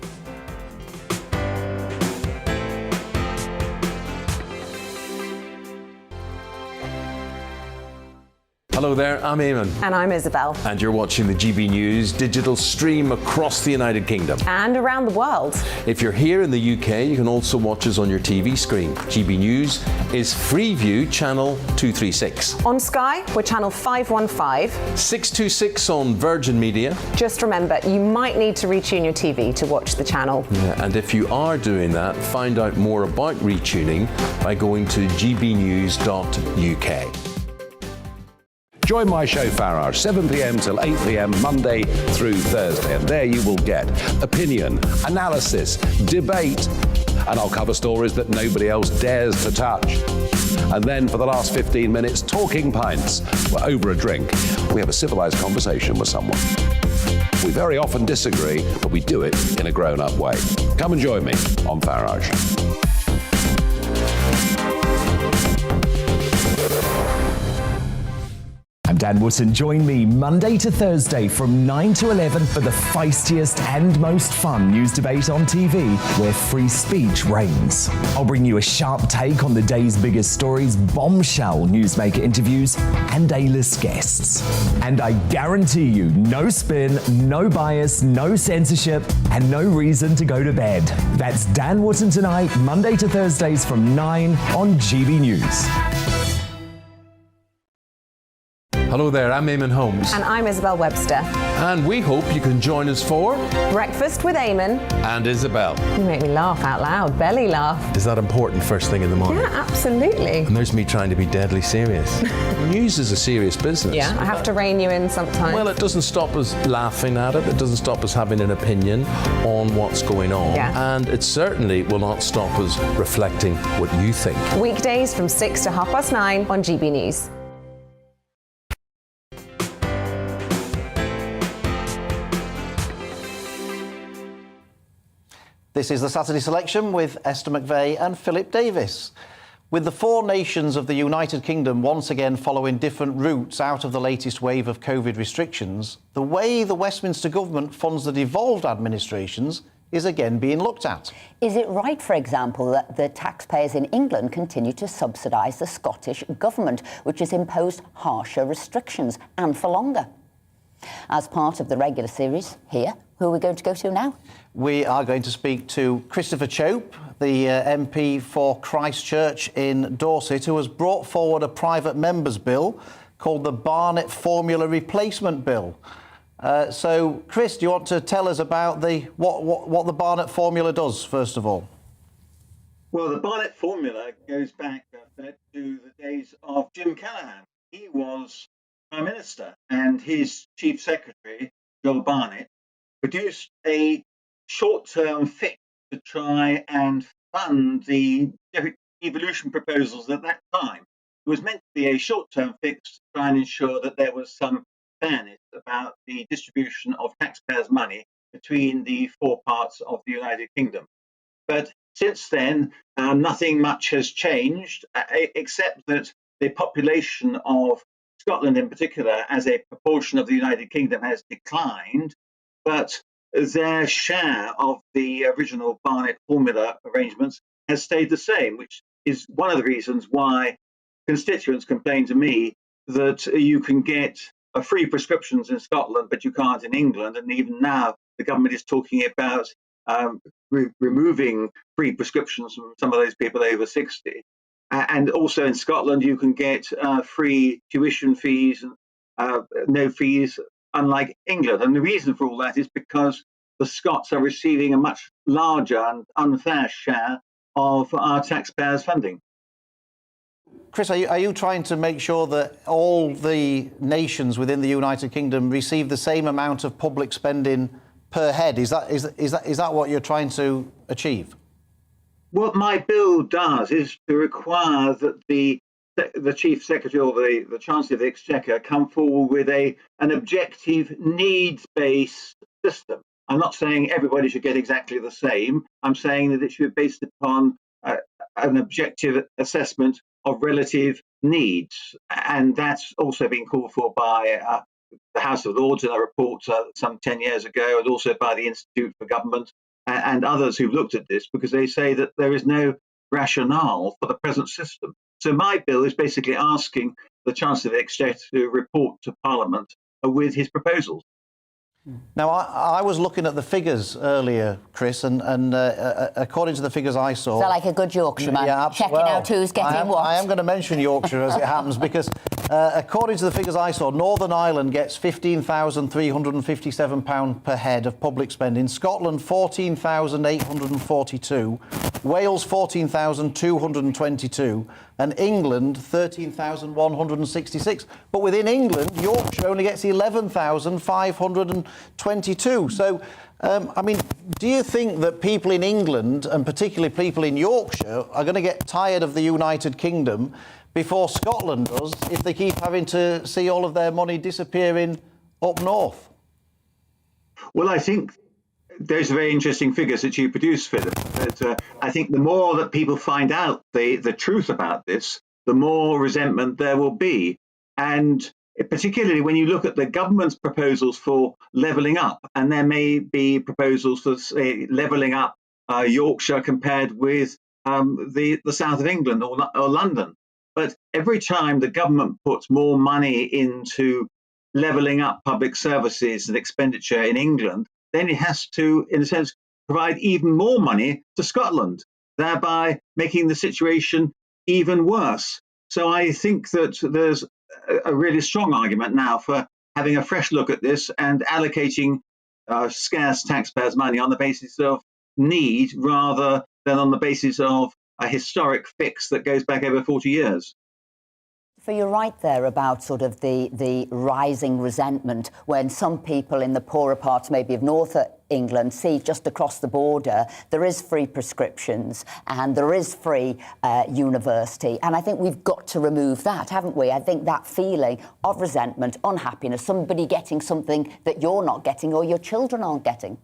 Hello there, I'm Eamon. And I'm Isabel. And you're watching the GB News digital stream across the United Kingdom. And around the world. If you're here in the UK, you can also watch us on your TV screen. GB News is Freeview Channel 236. On Sky, we're Channel 515. 626 on Virgin Media. Just remember, you might need to retune your TV to watch the channel. Yeah, and if you are doing that, find out more about retuning by going to gbnews.uk. Join my show Farage, 7 p.m. till 8 p.m. Monday through Thursday, and there you will get opinion, analysis, debate, and I'll cover stories that nobody else dares to touch. And then for the last 15 minutes, talking pints. We're over a drink. We have a civilized conversation with someone. We very often disagree, but we do it in a grown-up way. Come and join me on Farage. I'm Dan Wootton. Join me Monday to Thursday from 9 to 11 for the feistiest and most fun news debate on TV, where free speech reigns. I'll bring you a sharp take on the day's biggest stories, bombshell newsmaker interviews, and A-list guests. And I guarantee you, no spin, no bias, no censorship, and no reason to go to bed. That's Dan Wootton tonight, Monday to Thursdays from 9 on GB News. Hello there, I'm Eamon Holmes. And I'm Isabel Webster. And we hope you can join us for Breakfast with Eamon and Isabel. You make me laugh out loud, belly laugh. Is that important first thing in the morning? Yeah, absolutely. And there's me trying to be deadly serious. News is a serious business. Yeah, I have to rein you in sometimes. Well, it doesn't stop us laughing at it. It doesn't stop us having an opinion on what's going on. Yeah. And it certainly will not stop us reflecting what you think. Weekdays from 6 to 9:30 on GB News. This is the Saturday Selection with Esther McVeigh and Philip Davis. With the four nations of the United Kingdom once again following different routes out of the latest wave of COVID restrictions, the way the Westminster government funds the devolved administrations is again being looked at. Is it right, for example, that the taxpayers in England continue to subsidise the Scottish government, which has imposed harsher restrictions and for longer? As part of the regular series here, who are we going to go to now? We are going to speak to Christopher Chope, the MP for Christchurch in Dorset, who has brought forward a private member's bill called the Barnett Formula Replacement Bill. So, Chris, do you want to tell us about what the Barnett Formula does, first of all? Well, the Barnett Formula goes back to the days of Jim Callaghan. He was Prime Minister, and his Chief Secretary, Joel Barnett, produced a short-term fix to try and fund the devolution proposals at that time. It was meant to be a short-term fix to try and ensure that there was some fairness about the distribution of taxpayers' money between the four parts of the United Kingdom. But since then, nothing much has changed, except that the population of Scotland in particular, as a proportion of the United Kingdom, has declined, but their share of the original Barnett Formula arrangements has stayed the same, which is one of the reasons why constituents complain to me that you can get free prescriptions in Scotland, but you can't in England. And even now, the government is talking about removing free prescriptions from some of those people over 60. And also in Scotland, you can get free tuition fees, no fees, unlike England. And the reason for all that is because the Scots are receiving a much larger and unfair share of our taxpayers' funding. Chris, are you trying to make sure that all the nations within the United Kingdom receive the same amount of public spending per head? Is that what you're trying to achieve? What my bill does is to require that the Chief Secretary or the Chancellor of the Exchequer come forward with an objective needs-based system. I'm not saying everybody should get exactly the same. I'm saying that it should be based upon an objective assessment of relative needs. And that's also been called for by the House of Lords in a report some 10 years ago, and also by the Institute for Government and others who've looked at this, because they say that there is no rationale for the present system. So my bill is basically asking the Chancellor of the Exchequer to report to Parliament with his proposals. Now, I was looking at the figures earlier, Chris, and according to the figures I saw... Is that like a good Yorkshireman? Yeah, checking out who's getting what? I am going to mention Yorkshire as it happens, because according to the figures I saw, Northern Ireland gets £15,357 per head of public spending, Scotland £14,842, Wales £14,222, and England £13,166. But within England, Yorkshire only gets £11,522. So, I mean, do you think that people in England, and particularly people in Yorkshire, are going to get tired of the United Kingdom before Scotland does if they keep having to see all of their money disappearing up north? Well, I think those are very interesting figures that you produce, Philip. But, I think the more that people find out the truth about this, the more resentment there will be. And particularly when you look at the government's proposals for levelling up, and there may be proposals for, say, levelling up Yorkshire compared with the south of England or London. But every time the government puts more money into levelling up public services and expenditure in England, then it has to, in a sense, provide even more money to Scotland, thereby making the situation even worse. So I think that there's a really strong argument now for having a fresh look at this and allocating scarce taxpayers' money on the basis of need rather than on the basis of a historic fix that goes back over 40 years. So you're right there about sort of the rising resentment when some people in the poorer parts maybe of North England see just across the border there is free prescriptions and there is free university, and I think we've got to remove that, haven't we? I think that feeling of resentment, unhappiness, somebody getting something that you're not getting or your children aren't getting.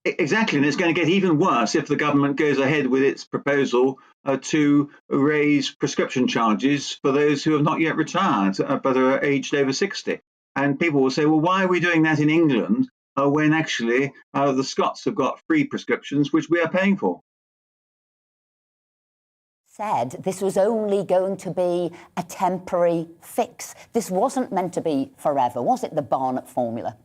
Exactly, and it's going to get even worse if the government goes ahead with its proposal to raise prescription charges for those who have not yet retired but are aged over 60. And people will say, well, why are we doing that in England when actually the Scots have got free prescriptions, which we are paying for? Said this was only going to be a temporary fix. This wasn't meant to be forever, was it, the Barnett formula?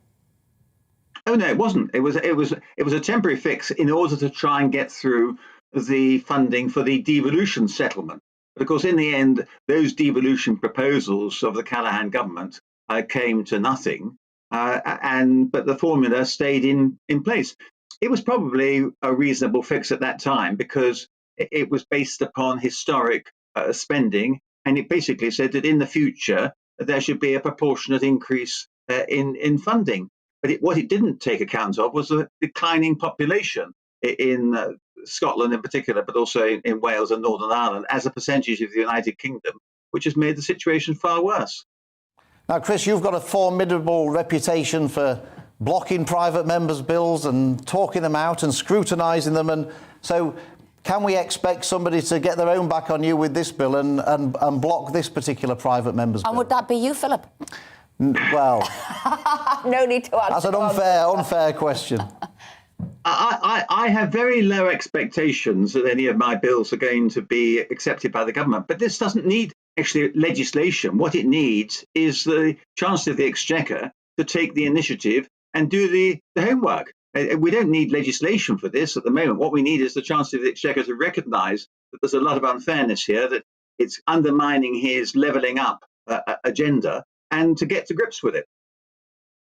Oh no, it wasn't. It was a temporary fix in order to try and get through the funding for the devolution settlement. But of course, in the end, those devolution proposals of the Callaghan government came to nothing, but the formula stayed in place. It was probably a reasonable fix at that time because it was based upon historic spending, and it basically said that in the future there should be a proportionate increase in funding. But what it didn't take account of was the declining population in Scotland in particular, but also in Wales and Northern Ireland as a percentage of the United Kingdom, which has made the situation far worse. Now, Chris, you've got a formidable reputation for blocking private members' bills and talking them out and scrutinising them. And so can we expect somebody to get their own back on you with this bill and block this particular private member's bill? And would that be you, Philip? Well, no need to answer. That's an unfair question. I have very low expectations that any of my bills are going to be accepted by the government, but this doesn't need actually legislation. What it needs is the Chancellor of the Exchequer to take the initiative and do the homework. We don't need legislation for this at the moment. What we need is the Chancellor of the Exchequer to recognise that there's a lot of unfairness here, that it's undermining his levelling up agenda, and to get to grips with it.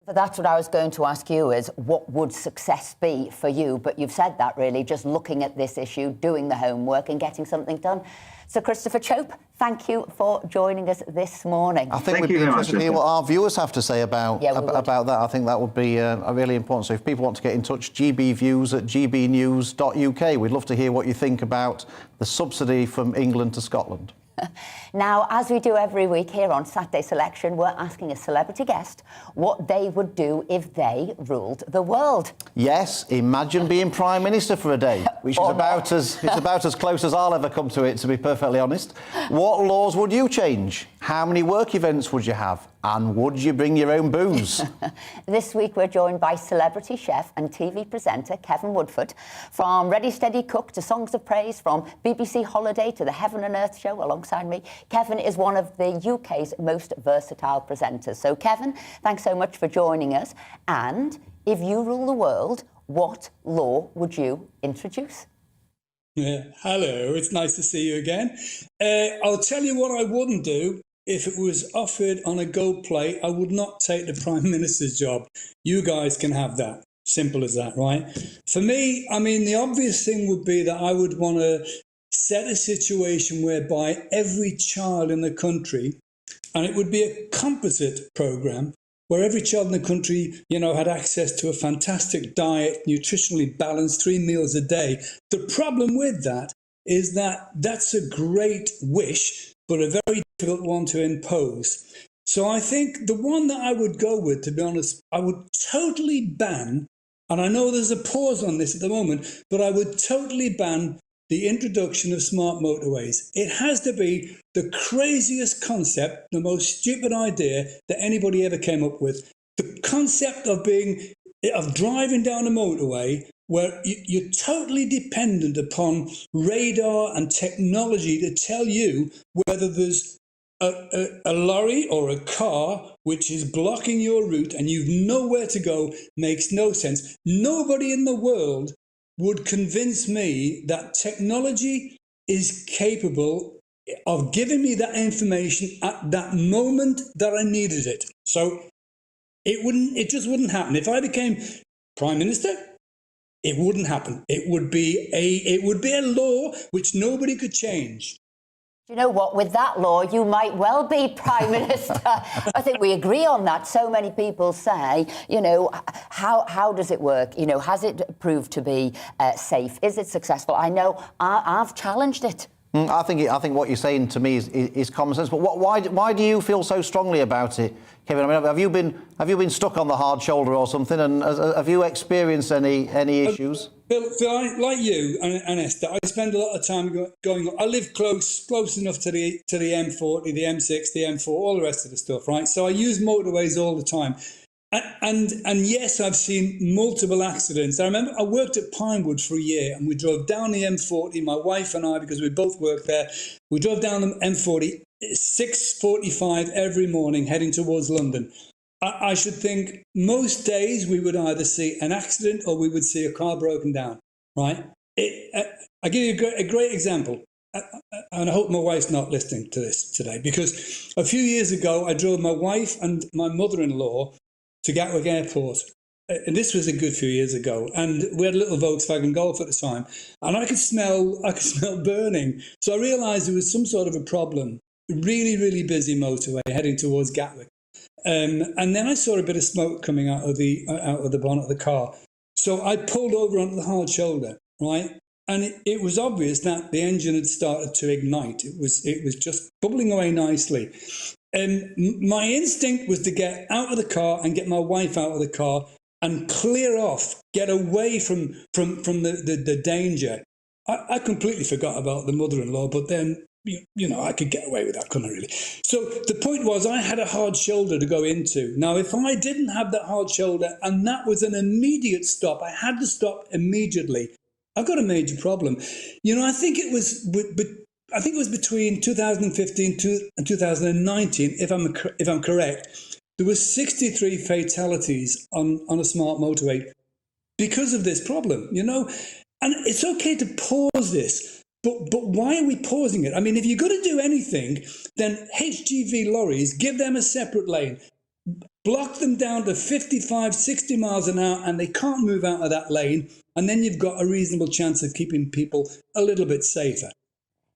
But that's what I was going to ask you, is what would success be for you? But you've said that, really, just looking at this issue, doing the homework and getting something done. So, Christopher Chope, thank you for joining us this morning. I think we'd be interested to hear what our viewers have to say about that. I think that would be really important. So if people want to get in touch, gbviews@gbnews.uk. We'd love to hear what you think about the subsidy from England to Scotland. Now, as we do every week here on Saturday Selection, we're asking a celebrity guest what they would do if they ruled the world. Yes, imagine being Prime Minister for a day, which is about as close as I'll ever come to it, to be perfectly honest. What laws would you change? How many work events would you have? And would you bring your own booze? This week we're joined by celebrity chef and TV presenter Kevin Woodford. From Ready Steady Cook to Songs of Praise, from BBC Holiday to the Heaven and Earth show alongside me, Kevin is one of the UK's most versatile presenters. So Kevin, thanks so much for joining us. And if you rule the world, what law would you introduce? Yeah, hello, it's nice to see you again. I'll tell you what I wouldn't do. If it was offered on a gold plate, I would not take the Prime Minister's job. You guys can have that. Simple as that, right? For me, I mean, the obvious thing would be that I would want to set a situation whereby every child in the country, and it would be a composite programme, where every child in the country, you know, had access to a fantastic diet, nutritionally balanced, 3 meals a day. The problem with that is that that's a great wish, but a very difficult one to impose. So I think the one that I would go with, to be honest, I would totally ban, and I know there's a pause on this at the moment, but I would totally ban the introduction of smart motorways. It has to be the craziest concept, the most stupid idea that anybody ever came up with. The concept of driving down a motorway where you're totally dependent upon radar and technology to tell you whether there's a lorry or a car which is blocking your route and you've nowhere to go. Makes no sense. Nobody in the world would convince me that technology is capable of giving me that information at that moment that I needed it. So it just wouldn't happen. If I became Prime Minister, it wouldn't happen. It would be a law which nobody could change. Do you know what? With that law, you might well be Prime Minister. I think we agree on that. So many people say, you know, how does it work? You know, has it proved to be safe? Is it successful? I know I've challenged it. I think what you're saying to me is common sense. But why do you feel so strongly about it, Kevin? I mean, have you been stuck on the hard shoulder or something? And have you experienced any issues? Phil, like you and Esther, I spend a lot of time going. I live close enough to the M40, the M6, the M4, all the rest of the stuff, right? So I use motorways all the time. And yes, I've seen multiple accidents. I remember I worked at Pinewood for a year, and we drove down the M40, my wife and I, because we both worked there. We drove down the M40 6:45 every morning, heading towards London. I should think most days we would either see an accident or we would see a car broken down, right? I'll give you a great example. And I hope my wife's not listening to this today, because a few years ago, I drove my wife and my mother-in-law to Gatwick Airport. And this was a good few years ago. And we had a little Volkswagen Golf at the time. And I could smell burning. So I realised there was some sort of a problem. Really, really busy motorway heading towards Gatwick. And then I saw a bit of smoke coming out of the bonnet of the car. So I pulled over onto the hard shoulder, right? And it was obvious that the engine had started to ignite. It was just bubbling away nicely. My instinct was to get out of the car and get my wife out of the car and clear off, get away from the danger. I completely forgot about the mother-in-law, but then, you know, I could get away with that, couldn't I, really? So the point was, I had a hard shoulder to go into. Now, if I didn't have that hard shoulder and that was an immediate stop, I had to stop immediately, I've got a major problem. You know, I think it was between 2015 and 2019, if I'm correct, there were 63 fatalities on a smart motorway because of this problem, you know? And it's okay to pause this, but why are we pausing it? I mean, if you're going to do anything, then HGV lorries, give them a separate lane, block them down to 55, 60 miles an hour, and they can't move out of that lane, and then you've got a reasonable chance of keeping people a little bit safer.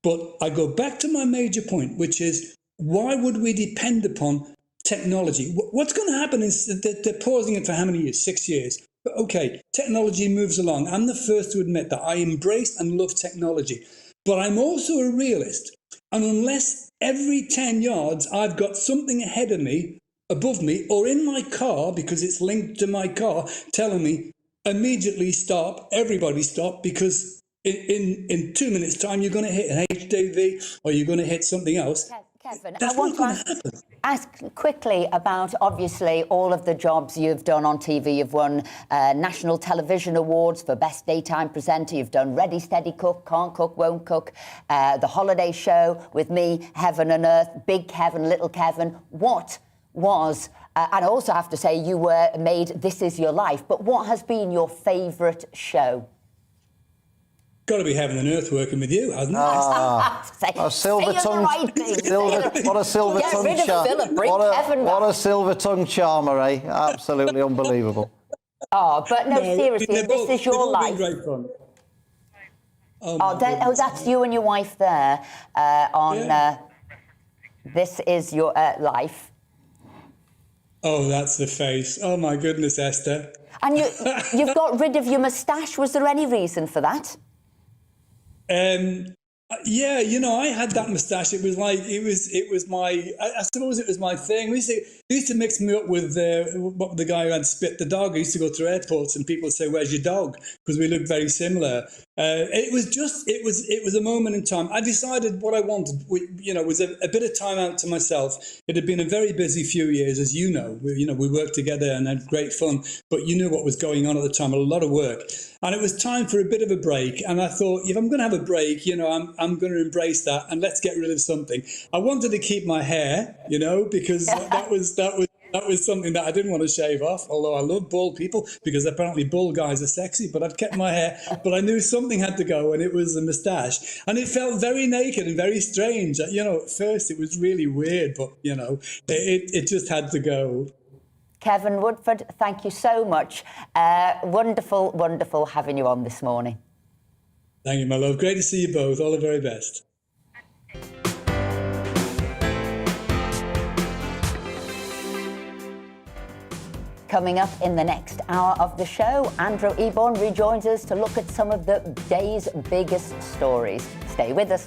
But I go back to my major point, which is, why would we depend upon technology? What's going to happen is that they're pausing it for how many years? 6 years. But okay, technology moves along. I'm the first to admit that I embrace and love technology. But I'm also a realist. And unless every 10 yards I've got something ahead of me, above me, or in my car, because it's linked to my car, telling me, immediately stop, everybody stop, because in 2 minutes' time, you're going to hit an HGV or you're going to hit something else. Kevin, That's I want to ask quickly about, obviously, all of the jobs you've done on TV. You've won National Television Awards for Best Daytime Presenter. You've done Ready, Steady, Cook, Can't Cook, Won't Cook, The Holiday Show with me, Heaven and Earth, Big Kevin, Little Kevin. What was, and I also have to say, you were made This Is Your Life, but what has been your favourite show? Got to be Heaven and Earth working with you, hasn't it? A silver tongue. What a silver tongue charmer. What a silver tongue charmer, eh? Absolutely unbelievable. Oh, but no, seriously, This Is Your Life. Great fun. That's you and your wife there on This Is Your Life. Oh, that's the face. Oh, my goodness, Esther. And you've got rid of your moustache. Was there any reason for that? Yeah, you know, I had that moustache. It was like it was my. I suppose it was my thing. They used to mix me up with the guy who had spit the dog. I used to go through airports and people would say, "Where's your dog?" Because we looked very similar. It was a moment in time. I decided what I wanted. Was a bit of time out to myself. It had been a very busy few years, as you know. We worked together and had great fun. But you knew what was going on at the time. A lot of work. And it was time for a bit of a break. And I thought, if I'm going to have a break, I'm going to embrace that and let's get rid of something. I wanted to keep my hair, because that was something that I didn't want to shave off, although I love bald people because apparently bald guys are sexy, but I'd kept my hair. But I knew something had to go, and it was a moustache. And it felt very naked and very strange. At first it was really weird, but, it just had to go. Kevin Woodford, thank you so much. Wonderful, wonderful having you on this morning. Thank you, my love. Great to see you both. All the very best. Coming up in the next hour of the show, Andrew Eborn rejoins us to look at some of the day's biggest stories. Stay with us.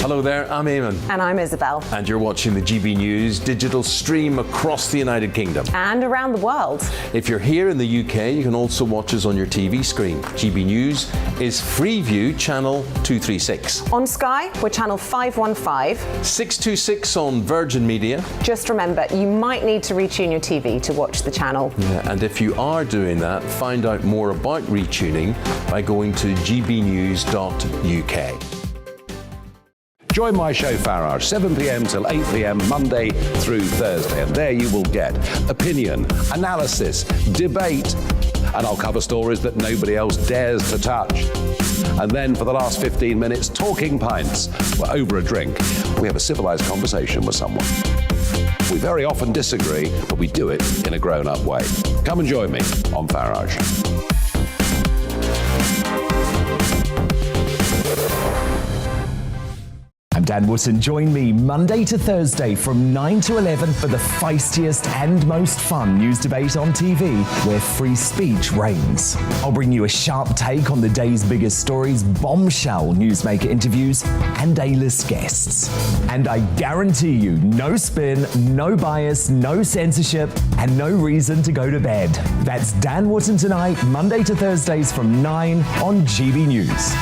Hello there, I'm Eamon. And I'm Isabel. And you're watching the GB News digital stream across the United Kingdom. And around the world. If you're here in the UK, you can also watch us on your TV screen. GB News is Freeview channel 236. On Sky, we're channel 515. 626 on Virgin Media. Just remember, you might need to retune your TV to watch the channel. Yeah, and if you are doing that, find out more about retuning by going to gbnews.uk. Join my show Farage, 7 p.m. till 8 p.m. Monday through Thursday, and there you will get opinion, analysis, debate, and I'll cover stories that nobody else dares to touch. And then for the last 15 minutes, talking pints. We're over a drink. We have a civilized conversation with someone. We very often disagree, but we do it in a grown-up way. Come and join me on Farage. I'm Dan Wootton. Join me Monday to Thursday from 9 to 11 for the feistiest and most fun news debate on TV, where free speech reigns. I'll bring you a sharp take on the day's biggest stories, bombshell newsmaker interviews, and A-list guests. And I guarantee you, no spin, no bias, no censorship, and no reason to go to bed. That's Dan Wootton tonight, Monday to Thursdays from 9 on GB News.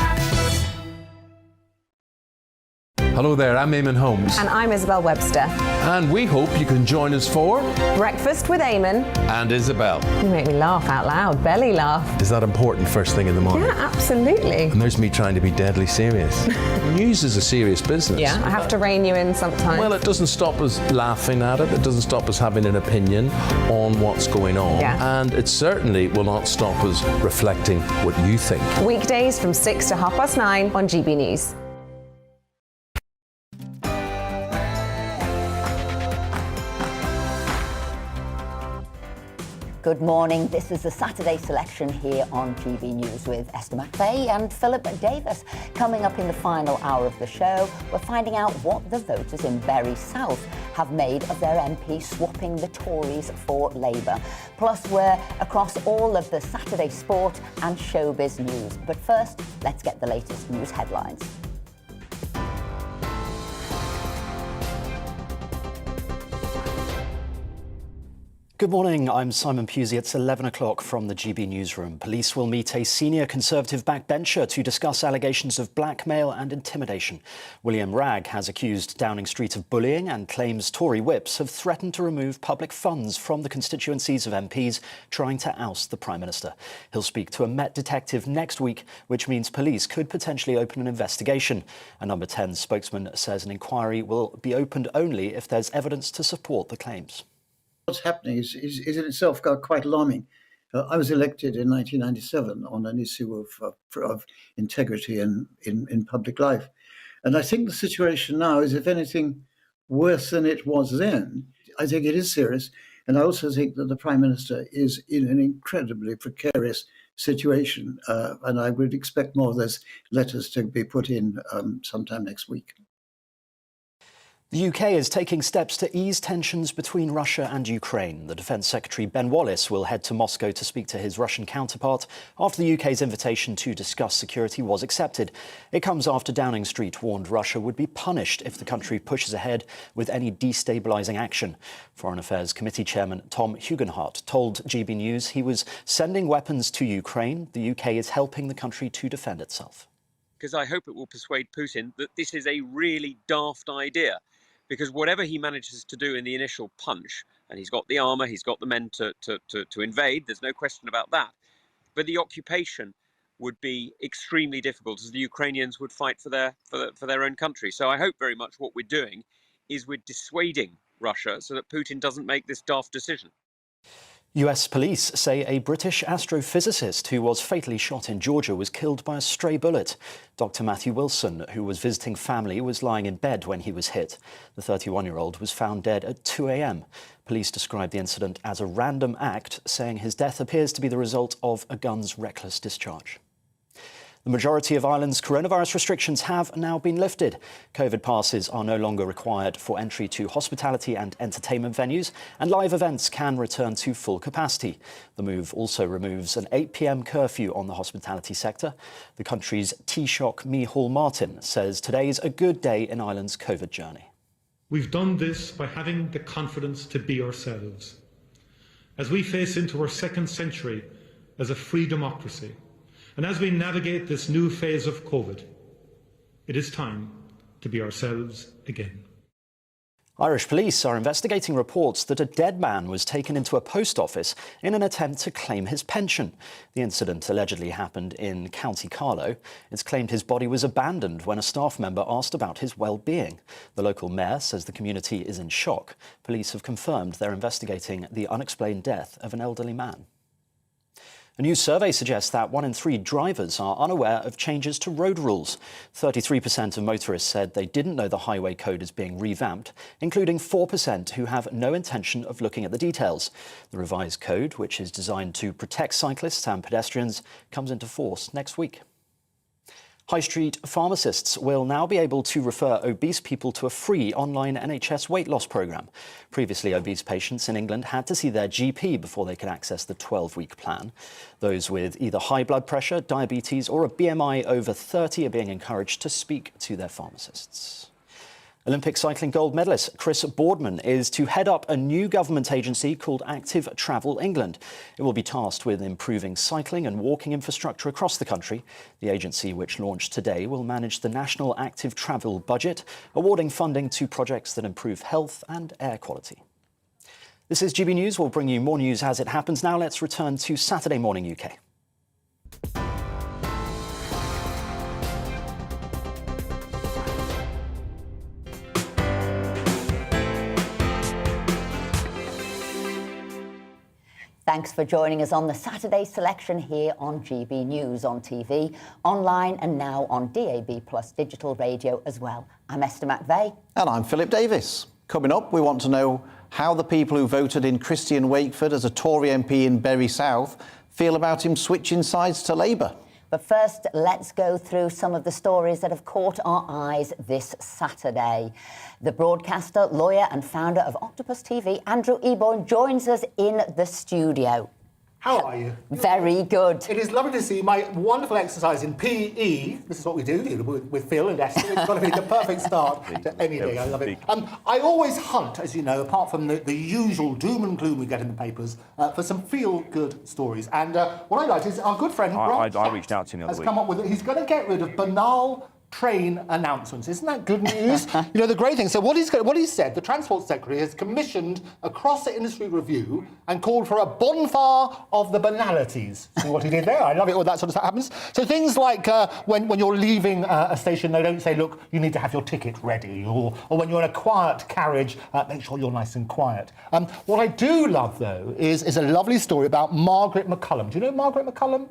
Hello there, I'm Eamon Holmes. And I'm Isabel Webster. And we hope you can join us for Breakfast with Eamon and Isabel. You make me laugh out loud, belly laugh. Is that important first thing in the morning? Yeah, absolutely. And there's me trying to be deadly serious. News is a serious business. Yeah, I have to rein you in sometimes. Well, it doesn't stop us laughing at it. It doesn't stop us having an opinion on what's going on. Yeah. And it certainly will not stop us reflecting what you think. Weekdays from 6 to 9:30 on GB News. Good morning. This is the Saturday selection here on GB News with Esther McVeigh and Philip Davis. Coming up in the final hour of the show, we're finding out what the voters in Bury South have made of their MP swapping the Tories for Labour. Plus, we're across all of the Saturday sport and showbiz news. But first, let's get the latest news headlines. Good morning, I'm Simon Pusey. It's 11 o'clock from the GB newsroom. Police will meet a senior Conservative backbencher to discuss allegations of blackmail and intimidation. William Ragg has accused Downing Street of bullying and claims Tory whips have threatened to remove public funds from the constituencies of MPs trying to oust the Prime Minister. He'll speak to a Met detective next week, which means police could potentially open an investigation. A Number 10 spokesman says an inquiry will be opened only if there's evidence to support the claims. What's happening is in itself quite alarming. I was elected in 1997 on an issue of integrity in public life. And I think the situation now is, if anything, worse than it was then. I think it is serious. And I also think that the Prime Minister is in an incredibly precarious situation. And I would expect more of those letters to be put in sometime next week. The UK is taking steps to ease tensions between Russia and Ukraine. The Defence Secretary Ben Wallace will head to Moscow to speak to his Russian counterpart after the UK's invitation to discuss security was accepted. It comes after Downing Street warned Russia would be punished if the country pushes ahead with any destabilising action. Foreign Affairs Committee Chairman Tom Hugenhardt told GB News he was sending weapons to Ukraine. The UK is helping the country to defend itself. Because I hope it will persuade Putin that this is a really daft idea. Because whatever he manages to do in the initial punch, and he's got the armour, he's got the men to invade, there's no question about that. But the occupation would be extremely difficult, as the Ukrainians would fight for their own country. So I hope very much what we're doing is we're dissuading Russia so that Putin doesn't make this daft decision. US police say a British astrophysicist who was fatally shot in Georgia was killed by a stray bullet. Dr. Matthew Wilson, who was visiting family, was lying in bed when he was hit. The 31-year-old was found dead at 2 a.m. Police described the incident as a random act, saying his death appears to be the result of a gun's reckless discharge. The majority of Ireland's coronavirus restrictions have now been lifted. COVID passes are no longer required for entry to hospitality and entertainment venues, and live events can return to full capacity. The move also removes an 8 p.m. curfew on the hospitality sector. The country's Taoiseach Micheál Martin says today is a good day in Ireland's COVID journey. We've done this by having the confidence to be ourselves. As we face into our second century as a free democracy, and as we navigate this new phase of COVID, it is time to be ourselves again. Irish police are investigating reports that a dead man was taken into a post office in an attempt to claim his pension. The incident allegedly happened in County Carlow. It's claimed his body was abandoned when a staff member asked about his well-being. The local mayor says the community is in shock. Police have confirmed they're investigating the unexplained death of an elderly man. A new survey suggests that 1 in 3 drivers are unaware of changes to road rules. 33% of motorists said they didn't know the highway code is being revamped, including 4% who have no intention of looking at the details. The revised code, which is designed to protect cyclists and pedestrians, comes into force next week. High Street pharmacists will now be able to refer obese people to a free online NHS weight loss programme. Previously, obese patients in England had to see their GP before they could access the 12-week plan. Those with either high blood pressure, diabetes or a BMI over 30 are being encouraged to speak to their pharmacists. Olympic cycling gold medalist Chris Boardman is to head up a new government agency called Active Travel England. It will be tasked with improving cycling and walking infrastructure across the country. The agency, which launched today, will manage the national active travel budget, awarding funding to projects that improve health and air quality. This is GB News. We'll bring you more news as it happens. Now let's return to Saturday Morning UK. Thanks for joining us on the Saturday selection here on GB News on TV, online and now on DAB+ digital radio as well. I'm Esther McVeigh. And I'm Philip Davis. Coming up, we want to know how the people who voted in Christian Wakeford as a Tory MP in Bury South feel about him switching sides to Labour. But first, let's go through some of the stories that have caught our eyes this Saturday. The broadcaster, lawyer and founder of Octopus TV, Andrew Eborn, joins us in the studio. How are you? Very good. It is lovely to see my wonderful exercise in PE. This is what we do with Phil and Esther. It's got to be the perfect start to any day. I love it. I always hunt, as you know, apart from the usual doom and gloom we get in the papers, for some feel-good stories. And what I like is our good friend Grant I reached out to him the other has week. come up with it. He's going to get rid of banal train announcements. Isn't that good news? You know, the great thing. So what he said, the Transport Secretary has commissioned a cross-industry review and called for a bonfire of the banalities. See what he did there? I love it when that sort of stuff happens. So things like when you're leaving a station, they don't say, look, you need to have your ticket ready, or when you're in a quiet carriage, make sure you're nice and quiet. What I do love, though, is a lovely story about Margaret Mccollum. Do you know Margaret Mccollum?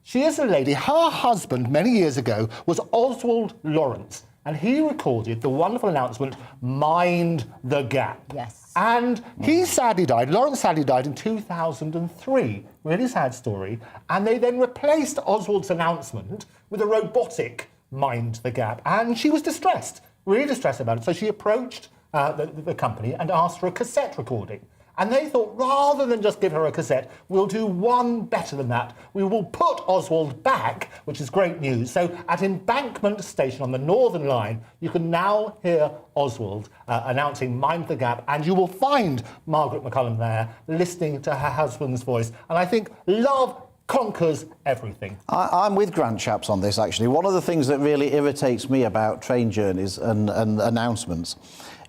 She is a lady. Her husband, many years ago, was Oswald Lawrence, and he recorded the wonderful announcement, "Mind the Gap." Yes. And he sadly died. Lawrence sadly died in 2003. Really sad story. And they then replaced Oswald's announcement with a robotic "Mind the Gap." And she was distressed, really distressed about it. So she approached the company and asked for a cassette recording. And they thought, rather than just give her a cassette, we'll do one better than that. We will put Oswald back, which is great news. So at Embankment Station on the Northern Line, you can now hear Oswald announcing "Mind the Gap," and you will find Margaret Mccollum there listening to her husband's voice. And I think love conquers everything. I'm with Grant Chaps on this, actually. One of the things that really irritates me about train journeys and announcements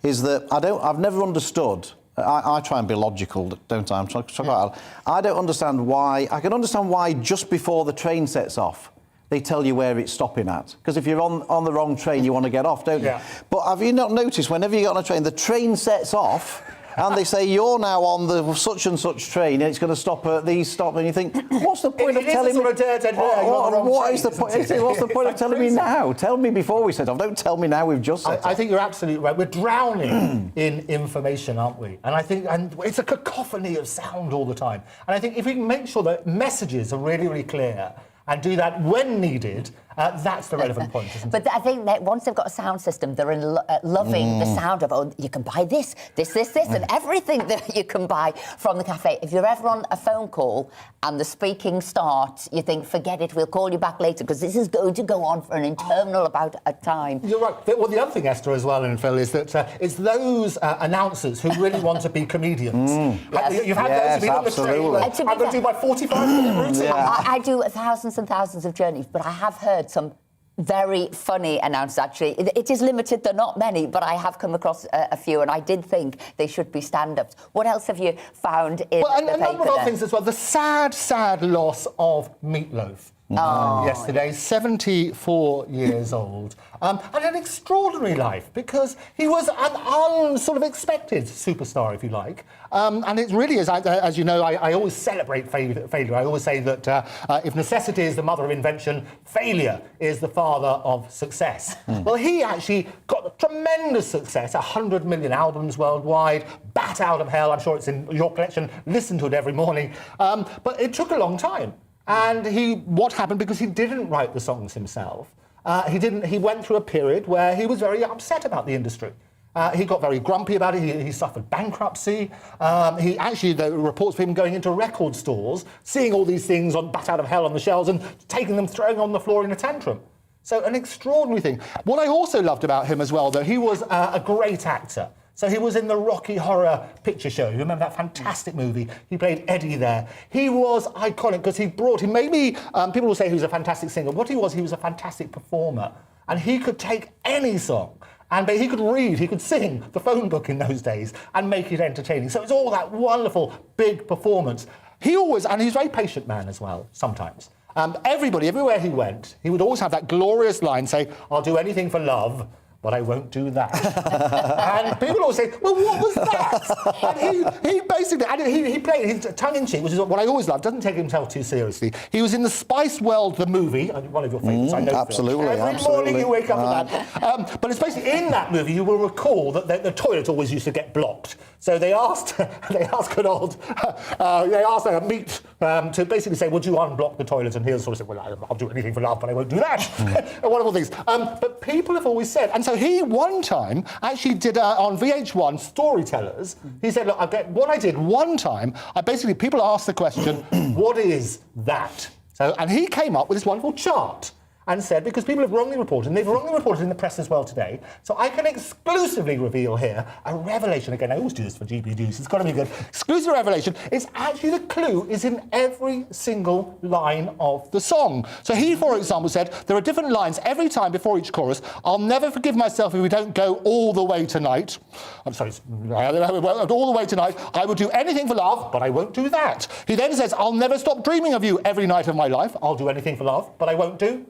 is that I've never understood. I try and be logical, don't I? I don't understand why. I can understand why just before the train sets off, they tell you where it's stopping at. Because if you're on the wrong train, you want to get off, don't you? But have you not noticed, whenever you get on a train, the train sets off, and they say, you're now on the such and such train, and it's going to stop at these stops, and you think, what's the point of telling me? What's the point of telling me now? Tell me before we set off. Don't tell me now we've just set off. I think you're absolutely right. We're drowning in information, aren't we? And I think it's a cacophony of sound all the time. And I think if we can make sure that messages are really, really clear and do that when needed, that's the relevant point, isn't it? But I think that once they've got a sound system, they're loving the sound of, oh, you can buy this, and everything that you can buy from the cafe. If you're ever on a phone call and the speaking starts, you think, forget it, we'll call you back later, because this is going to go on for an interminable amount of time. You're right. Well, the other thing, Esther, as well, and Phil, is that it's those announcers who really want to be comedians. You've had those who've been on the train. I'm going to do my 45-minute routine. I do thousands and thousands of journeys, but I have heard some very funny announcements, actually. It is limited, they're not many, but I have come across a few, and I did think they should be stand-ups. What else have you found in the paper? A number of other things as well. The sad, sad loss of Meatloaf. Yesterday, 74 years old, and an extraordinary life, because he was an sort of expected superstar, if you like, and it really is, as you know, I always celebrate failure. I always say that if necessity is the mother of invention, failure is the father of success. Well, he actually got tremendous success, 100 million albums worldwide, Bat Out of Hell, I'm sure it's in your collection, listen to it every morning, but it took a long time. And what happened, because he didn't write the songs himself, he went through a period where he was very upset about the industry. He got very grumpy about it. He suffered bankruptcy. There were reports of him going into record stores, seeing all these things on Bat Out of Hell on the shelves and taking them, throwing on the floor in a tantrum. So an extraordinary thing. What I also loved about him as well, though, he was a great actor. So he was in the Rocky Horror Picture Show. You remember that fantastic movie? He played Eddie there. He was iconic because people will say he was a fantastic singer. What he was a fantastic performer. And he could take any song, but he could read, he could sing the phone book in those days and make it entertaining. So it's all that wonderful, big performance. He's a very patient man as well, sometimes. Everybody, everywhere he went, he would always have that glorious line, say, I'll do anything for love, but I won't do that. And people always say, well, what was that? And he basically, he played his tongue-in-cheek, which is what I always love, doesn't take himself too seriously. He was in the Spice World, the movie, one of your favourites, I know. Absolutely, Every morning you wake up for that. But it's basically, in that movie, you will recall that the toilet always used to get blocked. So they asked Meat to basically say, would you unblock the toilet? And he'll sort of say, well, I'll do anything for love, but I won't do that. Wonderful things. But people have always said, and so he, one time, actually did on VH1 Storytellers. He said, look, what I did one time, people asked the question, what is that? So, and he came up with this wonderful chart and said, because people have wrongly reported, and they've wrongly reported in the press as well today, so I can exclusively reveal here a revelation. Again, I always do this for GBNews, it's got to be good. Exclusive revelation. It's actually the clue is in every single line of the song. So he, for example, said, there are different lines every time before each chorus. I'll never forgive myself if we don't go all the way tonight. I'm sorry, all the way tonight. I will do anything for love, but I won't do that. He then says, I'll never stop dreaming of you every night of my life. I'll do anything for love, but I won't do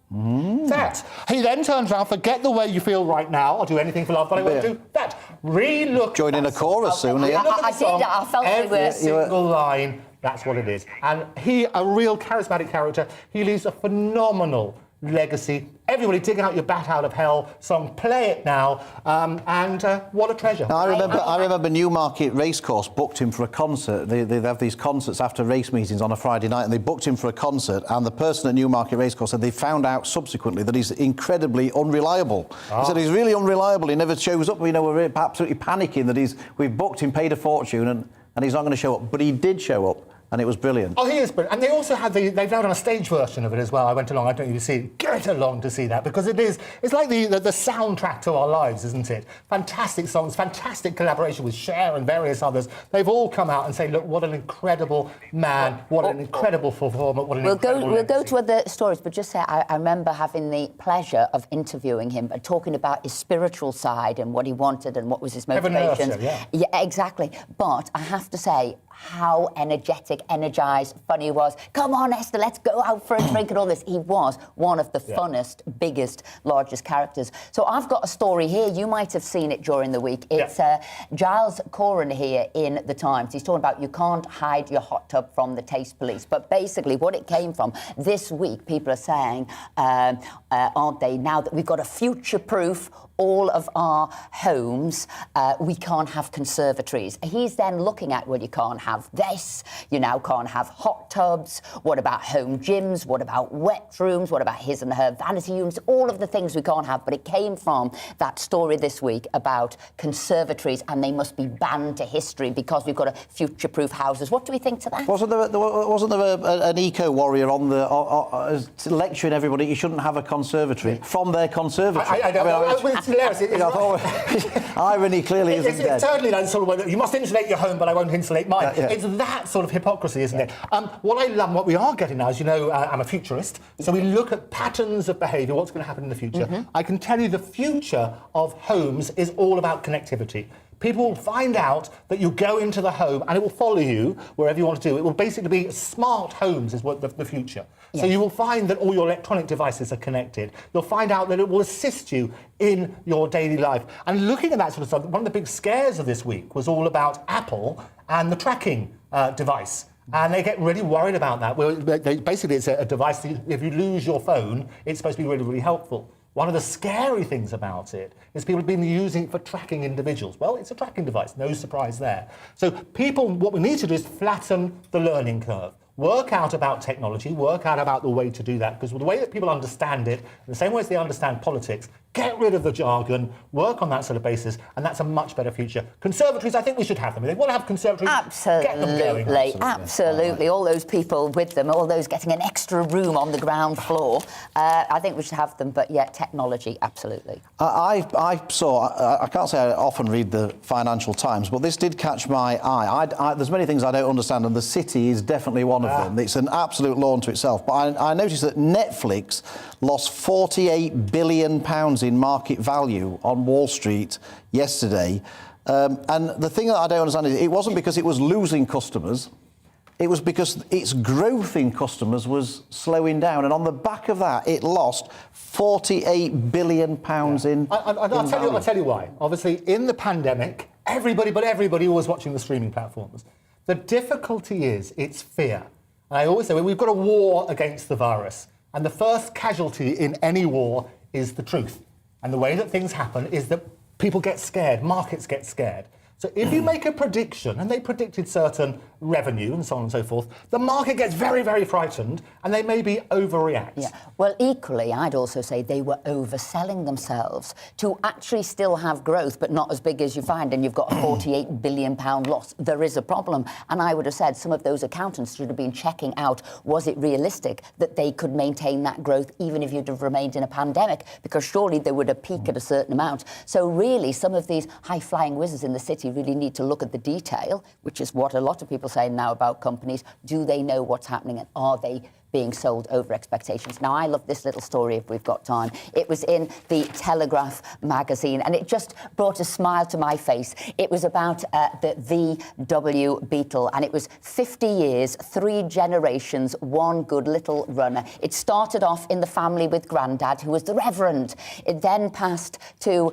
that. He then turns around, forget the way you feel right now. I'll do anything for love, but I won't do that. Re-look. Join in a chorus soon. I felt every single line. That's what it is. And he, a real charismatic character, he leaves a phenomenal legacy. Everybody dig out your Bat Out of Hell song, play it now, and what a treasure. Now, I remember Newmarket Racecourse booked him for a concert. They have these concerts after race meetings on a Friday night, and they booked him for a concert, and the person at Newmarket Racecourse said they found out subsequently that he's incredibly unreliable. He said he's really unreliable, he never shows up. We're absolutely panicking that we've booked him, paid a fortune, and he's not going to show up. But he did show up. And it was brilliant. Oh, he is brilliant. And they also have they've now done a stage version of it as well. I went along, I don't know if you see it. Get along to see that, because it's like the soundtrack to our lives, isn't it? Fantastic songs, fantastic collaboration with Cher and various others. They've all come out and say, look, what an incredible man, what an incredible performer, what an incredible We'll go to other stories, but just say, I remember having the pleasure of interviewing him and talking about his spiritual side and what he wanted and what was his motivations. Yeah, exactly. But I have to say, how energetic, energised, funny he was. Come on, Esther, let's go out for a drink and all this. He was one of the funnest, biggest, largest characters. So I've got a story here. You might have seen it during the week. It's Giles Coren here in The Times. He's talking about you can't hide your hot tub from the taste police. But basically what it came from, this week people are saying, aren't they, now that we've got to future-proof all of our homes, we can't have conservatories. He's then looking at, well, you can't have this, you now can't have hot tubs, what about home gyms, what about wet rooms, what about his and her vanity rooms, all of the things we can't have. But it came from that story this week about conservatories, and they must be banned to history because we've got to future-proof houses. What do we think to that? Wasn't there an eco-warrior on the lecturing everybody you shouldn't have a conservatory from their conservatory? It's hilarious. Irony clearly isn't dead. It's totally like sort of, you must insulate your home, but I won't insulate mine. It's that sort of hypocrisy, isn't it? What I love, what we are getting now, as you know, I'm a futurist, so we look at patterns of behaviour, what's going to happen in the future. I can tell you the future of homes is all about connectivity. People will find out that you go into the home and it will follow you wherever you want to do. It will basically be smart homes is what the future. Yes. So you will find that all your electronic devices are connected. You'll find out that it will assist you in your daily life. And looking at that sort of stuff, one of the big scares of this week was all about Apple and the tracking device. And they get really worried about that. Basically, it's a device that if you lose your phone, it's supposed to be really, really helpful. One of the scary things about it is people have been using it for tracking individuals. Well, it's a tracking device, no surprise there. So what we need to do is flatten the learning curve. Work out about technology, work out about the way to do that, because the way that people understand it, in the same way as they understand politics, get rid of the jargon, work on that sort of basis, and that's a much better future. Conservatories, I think we should have them. If they want to have conservatories, get them going. Absolutely. All those people with them, all those getting an extra room on the ground floor, I think we should have them, but yeah, technology, absolutely. I can't say I often read the Financial Times, but this did catch my eye. There's many things I don't understand, and the city is definitely one of them. It's an absolute law unto itself. But I noticed that Netflix lost £48 billion in market value on Wall Street yesterday. And the thing that I don't understand is it wasn't because it was losing customers. It was because its growth in customers was slowing down. And on the back of that, it lost £48 billion in I'll tell you why. Obviously, in the pandemic, everybody was watching the streaming platforms. The difficulty is it's fear. And I always say, we've got a war against the virus. And the first casualty in any war is the truth. And the way that things happen is that people get scared, markets get scared. So if you make a prediction, and they predicted certain revenue and so on and so forth, the market gets very, very frightened and they maybe overreact. Yeah. Well, equally, I'd also say they were overselling themselves to actually still have growth, but not as big as you find, and you've got a £48 billion loss. There is a problem. And I would have said some of those accountants should have been checking out, was it realistic that they could maintain that growth even if you'd have remained in a pandemic? Because surely they would have peaked at a certain amount. So really, some of these high-flying whizzes in the city really need to look at the detail, which is what a lot of people say now about companies. Do they know what's happening, and are they being sold over expectations? Now, I love this little story if we've got time. It was in the Telegraph magazine, and it just brought a smile to my face. It was about the VW Beetle, and it was 50 years, 3 generations, one good little runner. It started off in the family with Grandad, who was the Reverend. It then passed to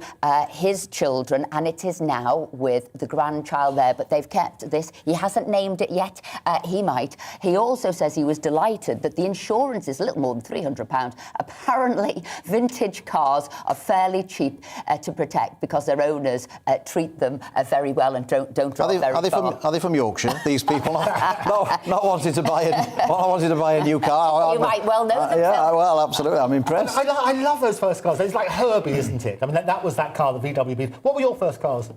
his children, and it is now with the grandchild there, but they've kept this. He hasn't named it yet. He might. He also says he was delighted that the insurance is a little more than £300. Apparently, vintage cars are fairly cheap to protect because their owners treat them very well and don't drive very far. Are they from Yorkshire? These people, not wanting to buy a new car. You might well know them. Yeah, well, absolutely. I'm impressed. I love those first cars. It's like Herbie, isn't it? I mean, that was that car, the VW Beetle. What were your first cars?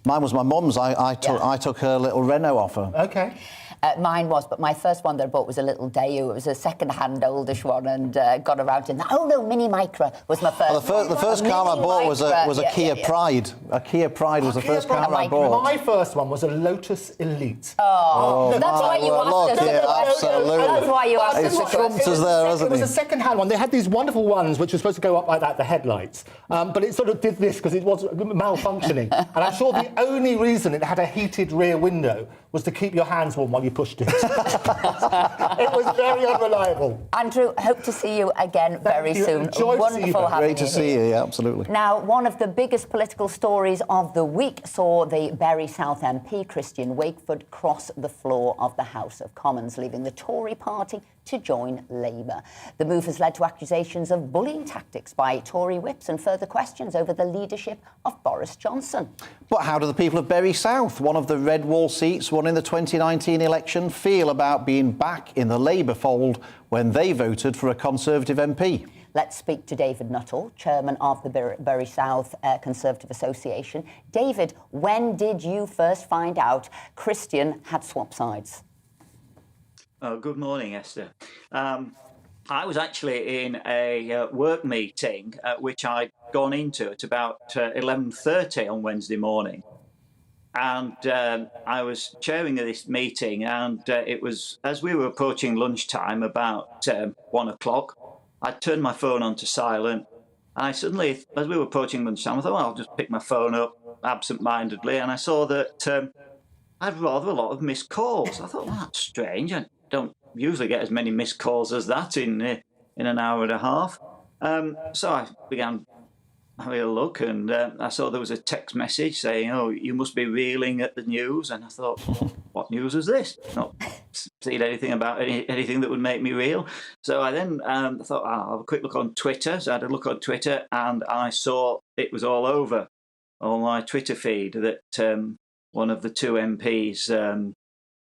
Mine was my mum's. I took her little Renault off her. Okay. Mine was, but my first one that I bought was a little Daewoo. It was a second-hand, oldish one, and got around in that. Oh no, Mini Micra was my first. The first car I bought was a Kia Pride. A Kia Pride was the first car I bought. My first one was a Lotus Elite. Oh, that's why you asked us. Absolutely. That's why you asked us. It's trumped us there, hasn't it? It was a second-hand one. They had these wonderful ones which were supposed to go up like that, the headlights. But it sort of did this because it was malfunctioning. And I'm sure the only reason it had a heated rear window was to keep your hands warm while you pushed it. It was very unreliable. Andrew, hope to see you again very soon. Wonderful having you. Great to see you, yeah, absolutely. Now, one of the biggest political stories of the week saw the Bury South MP, Christian Wakeford, cross the floor of the House of Commons, leaving the Tory party to join Labour. The move has led to accusations of bullying tactics by Tory whips and further questions over the leadership of Boris Johnson. But how do the people of Bury South, one of the red wall seats won in the 2019 election, feel about being back in the Labour fold when they voted for a Conservative MP? Let's speak to David Nuttall, chairman of the Bury South Conservative Association. David, when did you first find out Christian had swapped sides? Good morning, Esther. I was actually in a work meeting which I'd gone into at about 11:30 on Wednesday morning. And I was chairing this meeting, and it was as we were approaching lunchtime, about 1 o'clock. I turned my phone on to silent. And I suddenly, as we were approaching lunchtime, I thought, well, I'll just pick my phone up absent-mindedly. And I saw that I had rather a lot of missed calls. I thought, well, that's strange. I don't usually get as many missed calls as that in an hour and a half. So I began having a look, and I saw there was a text message saying, oh, you must be reeling at the news. And I thought, what news is this? Not seen anything about anything that would make me reel. So I then thought, I'll have a quick look on Twitter. So I had a look on Twitter, and I saw it was all over on my Twitter feed that one of the two MPs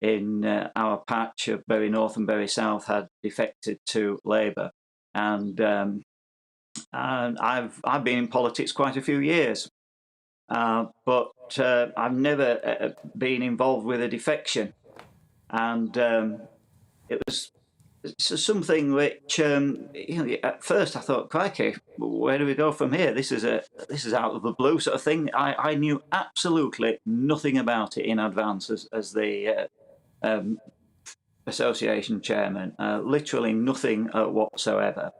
in our patch of Bury North and Bury South had defected to Labour. And I've been in politics quite a few years, but I've never been involved with a defection, and it was something which at first I thought, crikey, where do we go from here? This is out of the blue sort of thing. I knew absolutely nothing about it in advance as the association chairman, literally nothing whatsoever.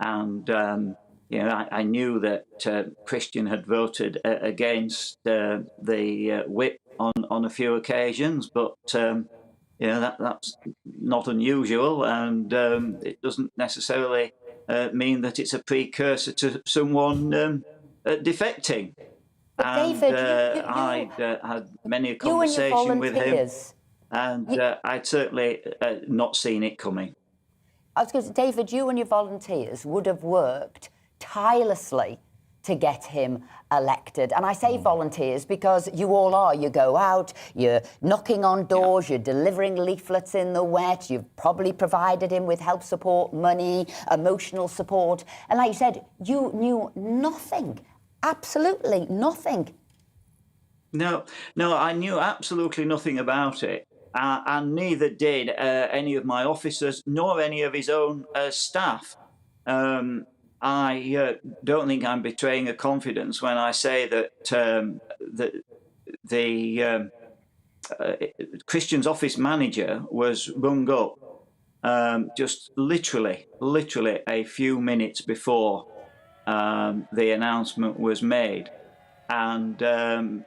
And I knew that Christian had voted against the whip on a few occasions, but that's not unusual, and it doesn't necessarily mean that it's a precursor to someone defecting. But and David, I'd had many conversations with him, and I'd certainly not seen it coming. I was going to say, David, you and your volunteers would have worked tirelessly to get him elected. And I say volunteers because you all are. You go out, you're knocking on doors, you're delivering leaflets in the wet, you've probably provided him with help support, money, emotional support. And like you said, you knew nothing, absolutely nothing. No, I knew absolutely nothing about it. And neither did any of my officers, nor any of his own staff. I don't think I'm betraying a confidence when I say that the Christian's office manager was rung up just literally a few minutes before the announcement was made, and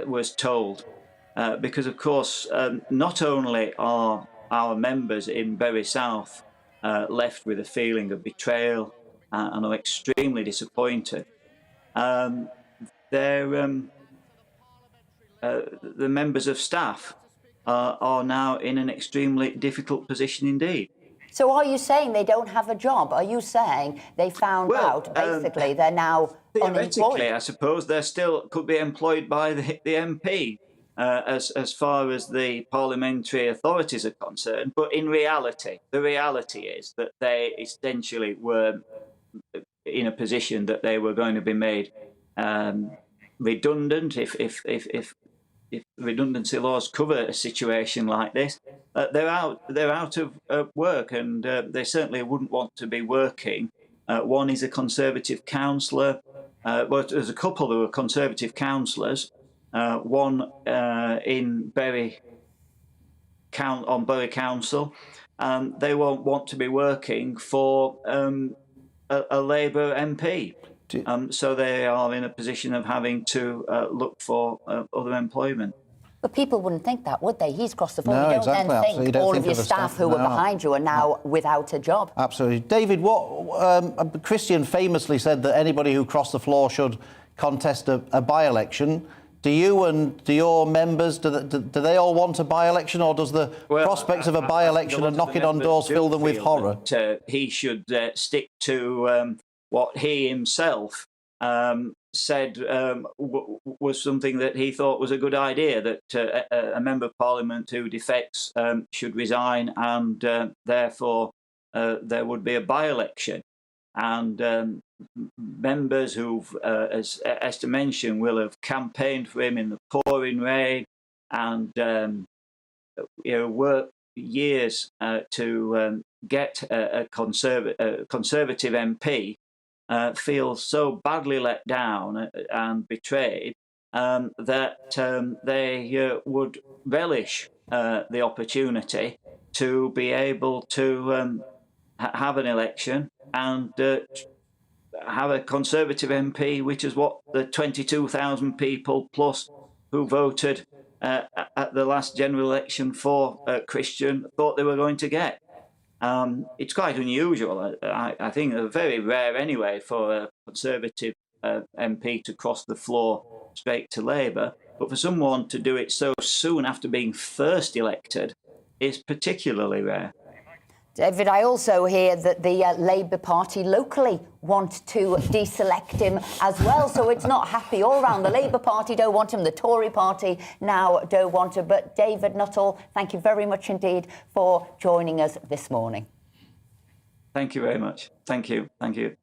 was told. Because, of course, not only are our members in Bury South left with a feeling of betrayal and are extremely disappointed, the members of staff are now in an extremely difficult position indeed. So are you saying they don't have a job? Are you saying they found out, basically, they're now theoretically, unemployed? I suppose they still could be employed by the MP. As far as the parliamentary authorities are concerned, but in reality, the reality is that they essentially were in a position that they were going to be made redundant if redundancy laws cover a situation like this. They're out of work, and they certainly wouldn't want to be working. One is a Conservative councillor. Well, there's a couple who are Conservative councillors. One in Bury on Bury Council, they won't want to be working for a Labour MP. So they are in a position of having to look for other employment. But people wouldn't think that, would they? He's crossed the floor. No, You don't exactly, then absolutely. think You don't all think of your of the staff staff, who were no. behind you are now without a job. Absolutely. David, what Christian famously said that anybody who crossed the floor should contest a by-election. Do you and do your members, do they all want a by-election, or does the prospects of a by-election and knocking on doors fill them with horror? He should stick to what he himself said was something that he thought was a good idea, that a Member of Parliament who defects should resign, and therefore there would be a by-election. And members who've, as Esther mentioned, will have campaigned for him in the pouring rain and worked years to get a Conservative MP, feel so badly let down and betrayed that they would relish the opportunity to be able to have an election and have a Conservative MP, which is what the 22,000 people plus who voted at the last general election for Christian thought they were going to get. It's quite unusual. I think very rare anyway for a Conservative MP to cross the floor straight to Labour, but for someone to do it so soon after being first elected is particularly rare. David, I also hear that the Labour Party locally want to deselect him as well, so it's not happy all round. The Labour Party don't want him, the Tory Party now don't want him. But David Nuttall, thank you very much indeed for joining us this morning. Thank you very much. Thank you. Thank you.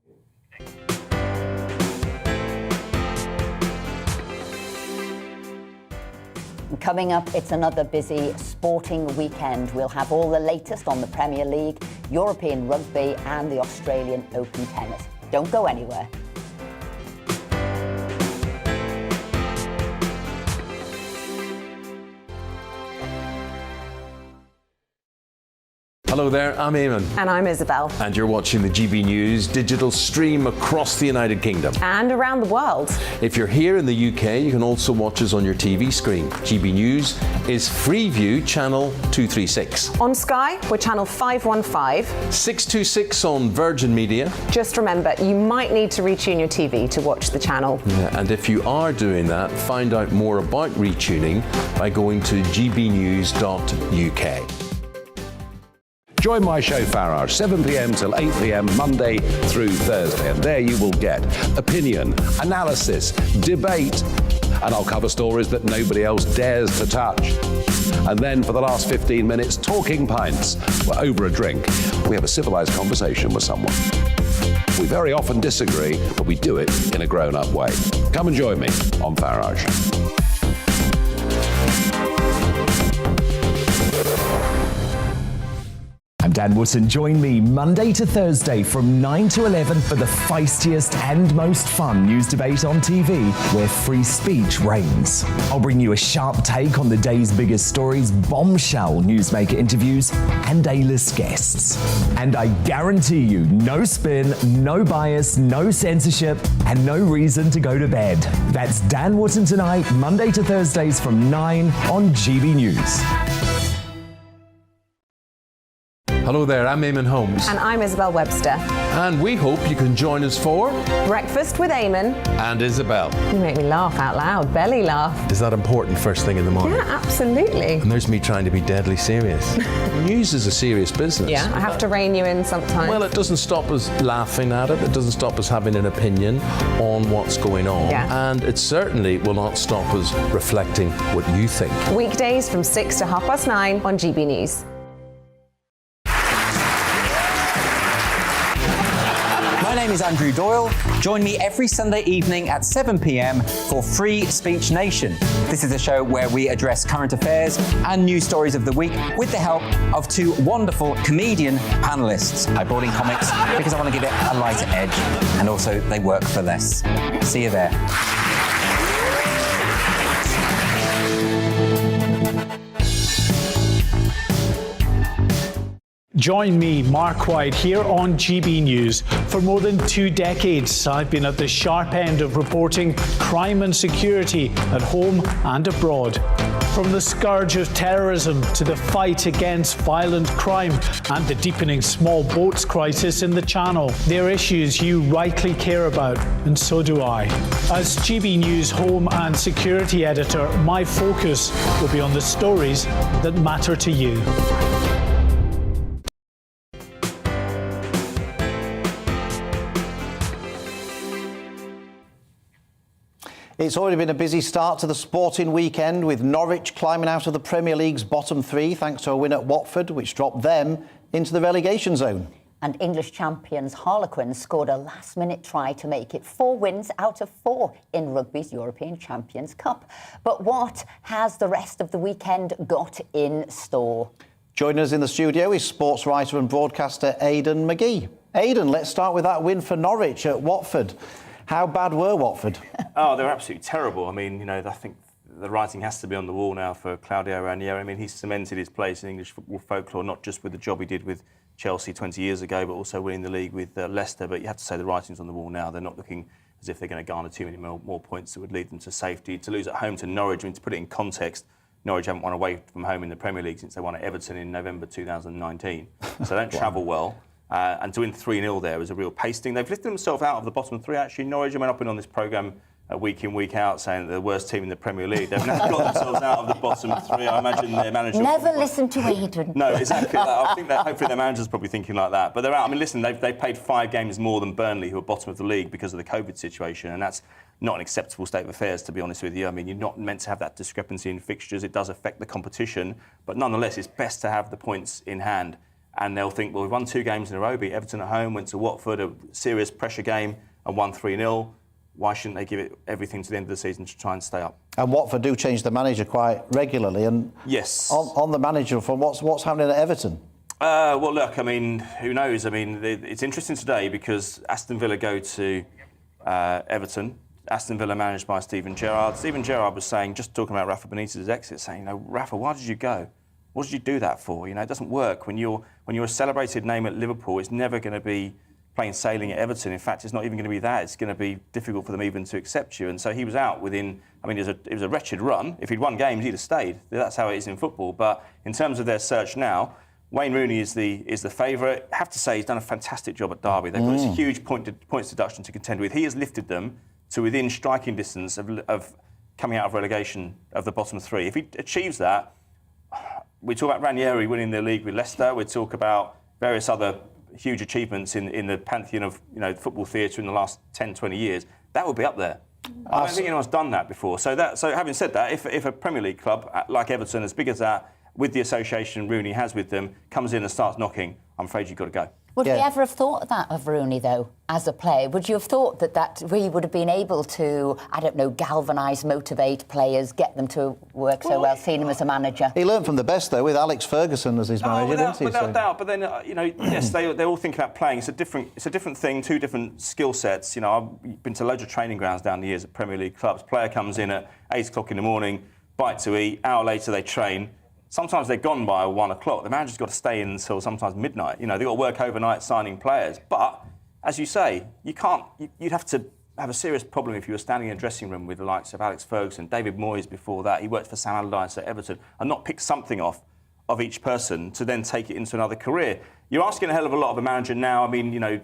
Coming up, it's another busy sporting weekend. We'll have all the latest on the Premier League, European rugby and the Australian Open tennis. Don't go anywhere. Hello there, I'm Eamon. And I'm Isabel. And you're watching the GB News digital stream across the United Kingdom. And around the world. If you're here in the UK, you can also watch us on your TV screen. GB News is Freeview Channel 236. On Sky, we're Channel 515. 626 on Virgin Media. Just remember, you might need to retune your TV to watch the channel. Yeah, and if you are doing that, find out more about retuning by going to gbnews.uk. Join my show Farage, 7 p.m. till 8 p.m. Monday through Thursday, and there you will get opinion, analysis, debate, and I'll cover stories that nobody else dares to touch. And then for the last 15 minutes, talking pints. We're over a drink. We have a civilised conversation with someone. We very often disagree, but we do it in a grown-up way. Come and join me on Farage. I'm Dan Wootton. Join me Monday to Thursday from 9 to 11 for the feistiest and most fun news debate on TV, where free speech reigns. I'll bring you a sharp take on the day's biggest stories, bombshell newsmaker interviews, and A-list guests. And I guarantee you, no spin, no bias, no censorship, and no reason to go to bed. That's Dan Wootton Tonight, Monday to Thursdays from 9 on GB News. Hello there, I'm Eamon Holmes. And I'm Isabel Webster. And we hope you can join us for Breakfast with Eamon and Isabel. You make me laugh out loud, belly laugh. Is that important first thing in the morning? Yeah, absolutely. And there's me trying to be deadly serious. News is a serious business. Yeah, I have to rein you in sometimes. Well, it doesn't stop us laughing at it. It doesn't stop us having an opinion on what's going on. Yeah. And it certainly will not stop us reflecting what you think. Weekdays from 6 to 9:30 on GB News. My name is Andrew Doyle. Join me every Sunday evening at 7 p.m. for Free Speech Nation. This is a show where we address current affairs and news stories of the week with the help of two wonderful comedian panellists. I brought in comics because I want to give it a lighter edge, and also they work for less. See you there. Join me, Mark White, here on GB News. For more than 2 decades, I've been at the sharp end of reporting crime and security at home and abroad. From the scourge of terrorism to the fight against violent crime and the deepening small boats crisis in the Channel, they're issues you rightly care about, and so do I. As GB News Home and Security Editor, my focus will be on the stories that matter to you. It's already been a busy start to the sporting weekend, with Norwich climbing out of the Premier League's bottom 3 thanks to a win at Watford, which dropped them into the relegation zone. And English champions Harlequins scored a last-minute try to make it 4 wins out of 4 in rugby's European Champions Cup. But what has the rest of the weekend got in store? Joining us in the studio is sports writer and broadcaster Aidan McGee. Aidan, let's start with that win for Norwich at Watford. How bad were Watford? Oh, they're absolutely terrible. I mean, you know, I think the writing has to be on the wall now for Claudio Ranieri. I mean, he's cemented his place in English football folklore, not just with the job he did with Chelsea 20 years ago, but also winning the league with Leicester. But you have to say the writing's on the wall now. They're not looking as if they're going to garner too many more points that would lead them to safety. To lose at home to Norwich, I mean, to put it in context, Norwich haven't won away from home in the Premier League since they won at Everton in November 2019. So they don't travel well. And to win 3-0 there was a real pasting. They've lifted themselves out of the bottom 3, actually. Norwich, I mean, I've been on this programme week in, week out, saying they're the worst team in the Premier League. They've now got themselves out of the bottom 3. I imagine their manager... Never listen to Aidan. No, exactly. I think that hopefully their manager's probably thinking like that. But they're out. I mean, listen, they've played 5 games more than Burnley, who are bottom of the league because of the COVID situation, and that's not an acceptable state of affairs, to be honest with you. I mean, you're not meant to have that discrepancy in fixtures. It does affect the competition, but nonetheless, it's best to have the points in hand. And they'll think, well, we've won 2 games in a row, beat Everton at home, went to Watford, a serious pressure game, and won 3-0. Why shouldn't they give it everything to the end of the season to try and stay up? And Watford do change the manager quite regularly. And yes, on the manager front, what's happening at Everton? Well, look, I mean, who knows? I mean, it's interesting today because Aston Villa go to Everton. Aston Villa managed by Steven Gerrard. Steven Gerrard was saying, just talking about Rafa Benitez's exit, saying, you know, Rafa, why did you go? What did you do that for? You know, it doesn't work. When you're a celebrated name at Liverpool, it's never going to be plain sailing at Everton. In fact, it's not even going to be that. It's going to be difficult for them even to accept you. And so he was out within, I mean, it was a wretched run. If he'd won games, he'd have stayed. That's how it is in football. But in terms of their search now, Wayne Rooney is the favourite. I have to say, he's done a fantastic job at Derby. They've got this huge points deduction to contend with. He has lifted them to within striking distance of coming out of relegation of the bottom 3. If he achieves that, we talk about Ranieri winning the league with Leicester. We talk about various other huge achievements in the pantheon of football theatre in the last 10, 20 years. That would be up there. I don't think anyone's done that before. So having said that, if a Premier League club like Everton, as big as that, with the association Rooney has with them, comes in and starts knocking, I'm afraid you've got to go. Would we ever have thought that of Rooney, though, as a player? Would you have thought that he would have been able to, I don't know, galvanise, motivate players, get them to work so well, seeing him as a manager? He learned from the best, though, with Alex Ferguson as his manager, didn't he? Without doubt. But then, yes, they all think about playing. It's a different thing, two different skill sets. I've been to loads of training grounds down the years at Premier League clubs. Player comes in at 8 o'clock in the morning, bite to eat, hour later they train. Sometimes they're gone by 1 o'clock. The manager's got to stay in until sometimes midnight. They've got to work overnight signing players. But, as you say, you'd have to have a serious problem if you were standing in a dressing room with the likes of Alex Ferguson, David Moyes before that. He worked for Sam Allardyce at Everton, and not pick something off of each person to then take it into another career. You're asking a hell of a lot of a manager now. I mean,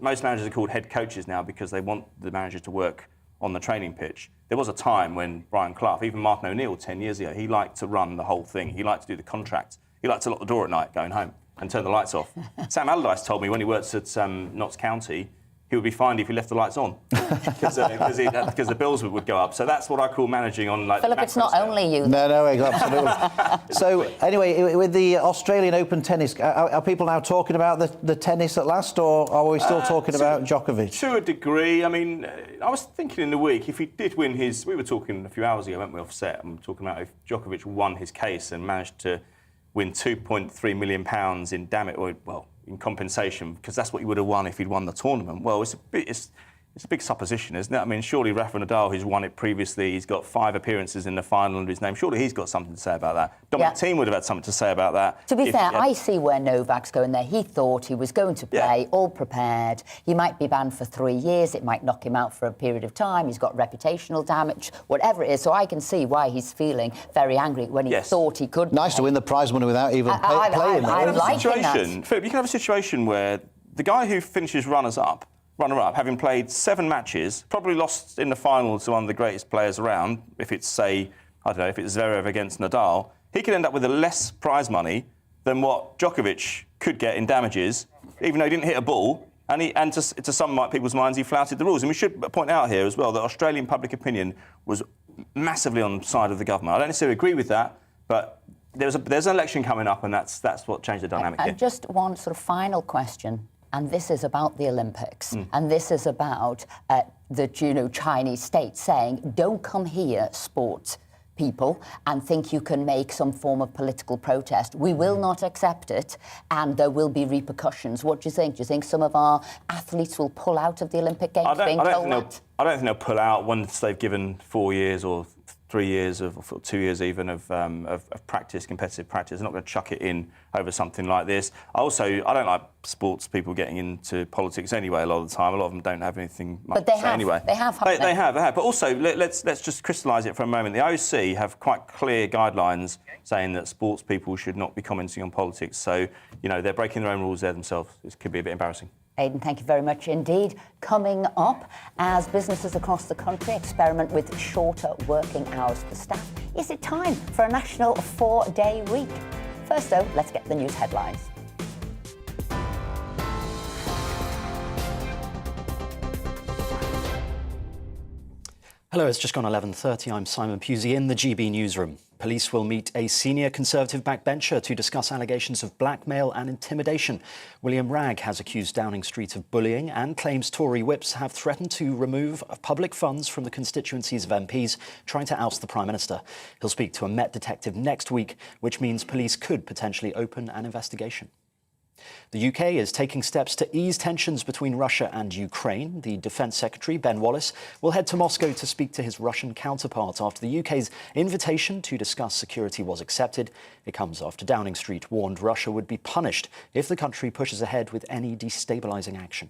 most managers are called head coaches now because they want the manager to work on the training pitch. There was a time when Brian Clough, even Martin O'Neill 10 years ago, he liked to run the whole thing. He liked to do the contract. He liked to lock the door at night going home and turn the lights off. Sam Allardyce told me when he worked at Notts County, he would be fined if he left the lights on because the bills would go up. So that's what I call managing on Philip, it's not only you. No, absolutely. So anyway, with the Australian Open tennis, are people now talking about the tennis at last, or are we still talking about Djokovic? To a degree. I mean, I was thinking in the week, if he did win his... We were talking a few hours ago, weren't we, off set? I'm talking about if Djokovic won his case and managed to win £2.3 million in in compensation, because that's what he would have won if he'd won the tournament. Well, it's a big supposition, isn't it? I mean, surely Rafa Nadal, who's won it previously, he's got 5 appearances in the final under his name. Surely he's got something to say about that. Dominic Thiem would have had something to say about that. To be fair, I see where Novak's going there. He thought he was going to play, all prepared. He might be banned for 3 years. It might knock him out for a period of time. He's got reputational damage, whatever it is. So I can see why he's feeling very angry when he thought he could. Nice to win the prize money without even playing. I'm liking that. Philip, you can have a situation where the guy who finishes runner-up, having played 7 matches, probably lost in the final to one of the greatest players around, if it's, say, I don't know, if it's Zverev against Nadal, he could end up with less prize money than what Djokovic could get in damages, even though he didn't hit a ball, and to some people's minds, he flouted the rules. And we should point out here as well that Australian public opinion was massively on the side of the government. I don't necessarily agree with that, but there's an election coming up, and that's what changed the dynamic here. And just one sort of final question. And this is about the Olympics. And this is about the Chinese state saying, don't come here, sports people, and think you can make some form of political protest. We will not accept it, and there will be repercussions. What do you think? Do you think some of our athletes will pull out of the Olympic Games being told that? I don't think they'll pull out once they've given 4 years or 3 years or 2 years even of practice, competitive practice. They're not going to chuck it in over something like this. I don't like sports people getting into politics anyway. A lot of the time, a lot of them don't have anything much to say anyway. They have. They have. But also, let's just crystallise it for a moment. The OC have quite clear guidelines saying that sports people should not be commenting on politics. So they're breaking their own rules there themselves. This could be a bit embarrassing. Aidan, thank you very much indeed. Coming up, as businesses across the country experiment with shorter working hours for staff, is it time for a national 4-day week? First, though, let's get the news headlines. Hello, it's just gone 11:30. I'm Simon Pusey in the GB newsroom. Police will meet a senior Conservative backbencher to discuss allegations of blackmail and intimidation. William Ragg has accused Downing Street of bullying and claims Tory whips have threatened to remove public funds from the constituencies of MPs trying to oust the Prime Minister. He'll speak to a Met detective next week, which means police could potentially open an investigation. The UK is taking steps to ease tensions between Russia and Ukraine. The Defence Secretary, Ben Wallace, will head to Moscow to speak to his Russian counterpart after the UK's invitation to discuss security was accepted. It comes after Downing Street warned Russia would be punished if the country pushes ahead with any destabilising action.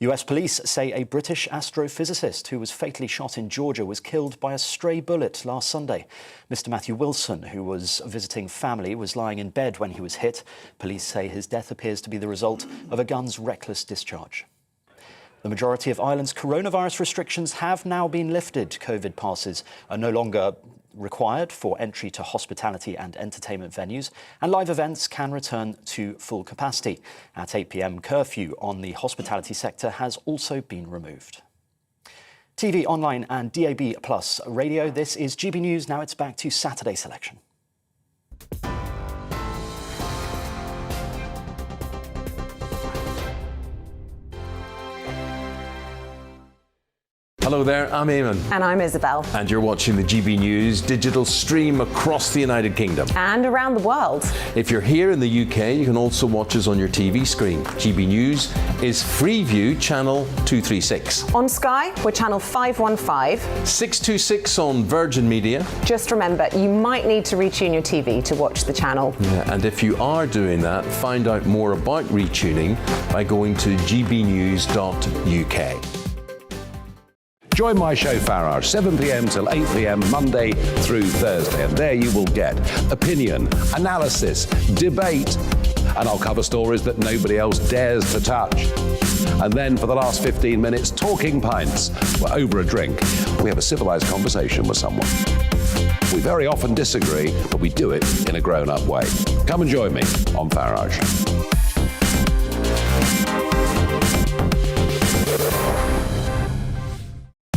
US police say a British astrophysicist who was fatally shot in Georgia was killed by a stray bullet last Sunday. Mr. Matthew Wilson, who was visiting family, was lying in bed when he was hit. Police say his death appears to be the result of a gun's reckless discharge. The majority of Ireland's coronavirus restrictions have now been lifted. COVID passes are no longer required for entry to hospitality and entertainment venues, and live events can return to full capacity. At 8 p.m, curfew on the hospitality sector has also been removed. TV, online and DAB+ radio, this is GB News. Now it's back to Saturday Selection. Hello there, I'm Eamon. And I'm Isabel. And you're watching the GB News digital stream across the United Kingdom. And around the world. If you're here in the UK, you can also watch us on your TV screen. GB News is Freeview channel 236. On Sky, we're channel 515. 626 on Virgin Media. Just remember, you might need to retune your TV to watch the channel. Yeah, and if you are doing that, find out more about retuning by going to gbnews.uk. Join my show Farage, 7 p.m. till 8 p.m, Monday through Thursday. And there you will get opinion, analysis, debate, and I'll cover stories that nobody else dares to touch. And then for the last 15 minutes, talking pints. We're over a drink. We have a civilized conversation with someone. We very often disagree, but we do it in a grown-up way. Come and join me on Farage.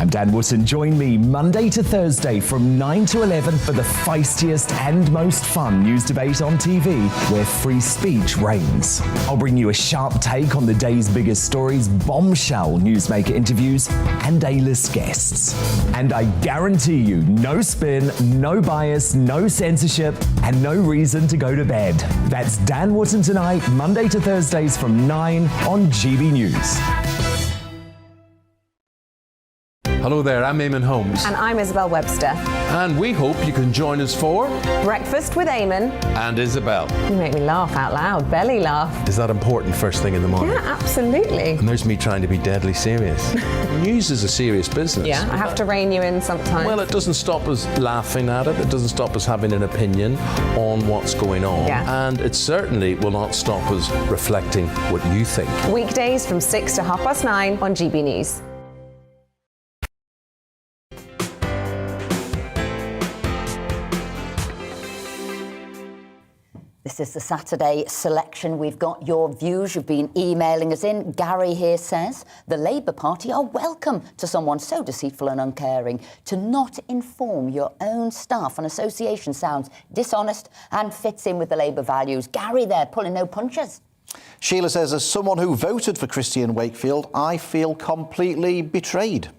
I'm Dan Wootton. Join me Monday to Thursday from 9 to 11 for the feistiest and most fun news debate on TV, where free speech reigns. I'll bring you a sharp take on the day's biggest stories, bombshell newsmaker interviews, and A-list guests. And I guarantee you, no spin, no bias, no censorship, and no reason to go to bed. That's Dan Wootton tonight, Monday to Thursdays from 9 on GB News. Hello there, I'm Eamon Holmes. And I'm Isabel Webster. And we hope you can join us for Breakfast with Eamon and Isabel. You make me laugh out loud, belly laugh. Is that important first thing in the morning? Yeah, absolutely. And there's me trying to be deadly serious. News is a serious business. Yeah, I have to rein you in sometimes. Well, it doesn't stop us laughing at it. It doesn't stop us having an opinion on what's going on. Yeah. And it certainly will not stop us reflecting what you think. Weekdays from 6 to 9:30 on GB News. This is the Saturday Selection. We've got your views. You've been emailing us in. Gary here says the Labour Party are welcome to someone so deceitful and uncaring. To not inform your own staff and association sounds dishonest and fits in with the Labour values. Gary there, pulling no punches. Sheila says, as someone who voted for Christian Wakefield, I feel completely betrayed.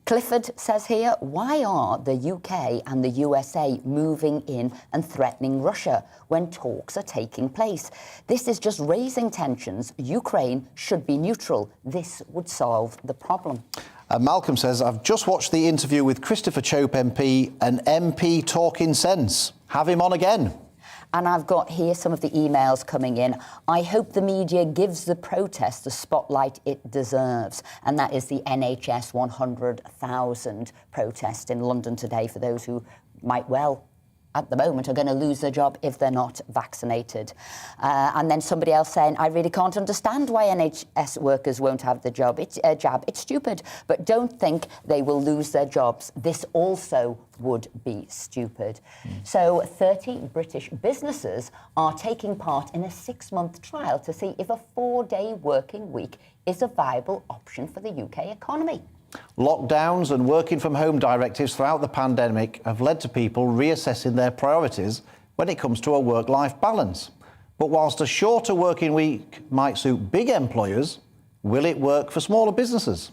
Clifford says here, why are the UK and the USA moving in and threatening Russia when talks are taking place? This is just raising tensions. Ukraine should be neutral. This would solve the problem. Malcolm says, I've just watched the interview with Christopher Chope MP, an MP talking sense. Have him on again. And I've got here some of the emails coming in. I hope the media gives the protest the spotlight it deserves. And that is the NHS 100,000 protest in London today for those who might well, at the moment, are going to lose their job if they're not vaccinated. And then somebody else saying, I really can't understand why NHS workers won't have the jab. It's stupid, but don't think they will lose their jobs. This also would be stupid. So 30 British businesses are taking part in a 6-month trial to see if a 4-day working week is a viable option for the UK economy. Lockdowns and working from home directives throughout the pandemic have led to people reassessing their priorities when it comes to a work-life balance. But whilst a shorter working week might suit big employers, will it work for smaller businesses?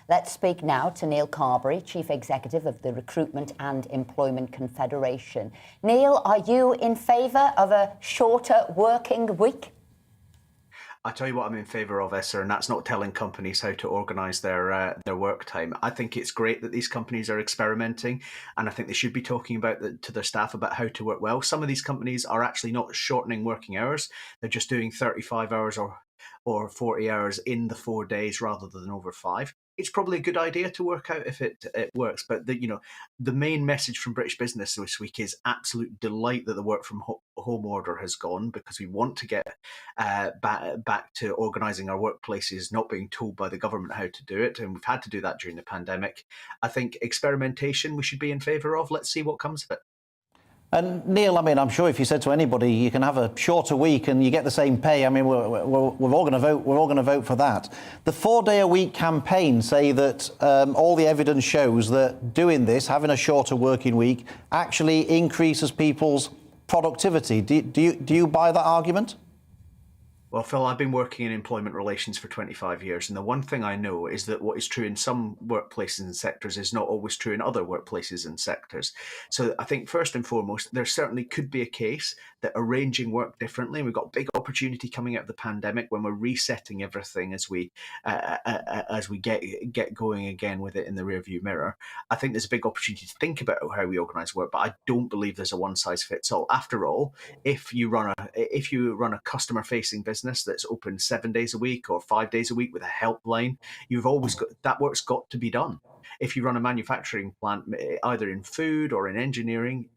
Let's speak now to Neil Carvery, Chief Executive of the Recruitment and Employment Confederation. Neil, are you in favour of a shorter working week? I tell you what I'm in favour of, Esther, and that's not telling companies how to organise their work time. I think it's great that these companies are experimenting, and I think they should be talking about to their staff about how to work well. Some of these companies are actually not shortening working hours; they're just doing 35 hours or 40 hours in the 4 days rather than over 5. It's probably a good idea to work out if it works. But the main message from British Business this week is absolute delight that the work from home order has gone, because we want to get back to organising our workplaces, not being told by the government how to do it. And we've had to do that during the pandemic. I think experimentation we should be in favour of. Let's see what comes of it. And Neil, I mean, I'm sure if you said to anybody you can have a shorter week and you get the same pay, I mean, we're all going to vote. We're all going to vote for that. The 4-day-a-week campaign say that all the evidence shows that doing this, having a shorter working week, actually increases people's productivity. Do you buy that argument? Well, Phil, I've been working in employment relations for 25 years, and the one thing I know is that what is true in some workplaces and sectors is not always true in other workplaces and sectors. So I think first and foremost, there certainly could be a case that arranging work differently, and we've got a big opportunity coming out of the pandemic when we're resetting everything as we get going again with it in the rearview mirror. I think there's a big opportunity to think about how we organise work, but I don't believe there's a one size fits all. After all, if you run a customer facing business that's open 7 days a week or 5 days a week with a helpline, you've always got that work's got to be done. If you run a manufacturing plant, either in food or in engineering,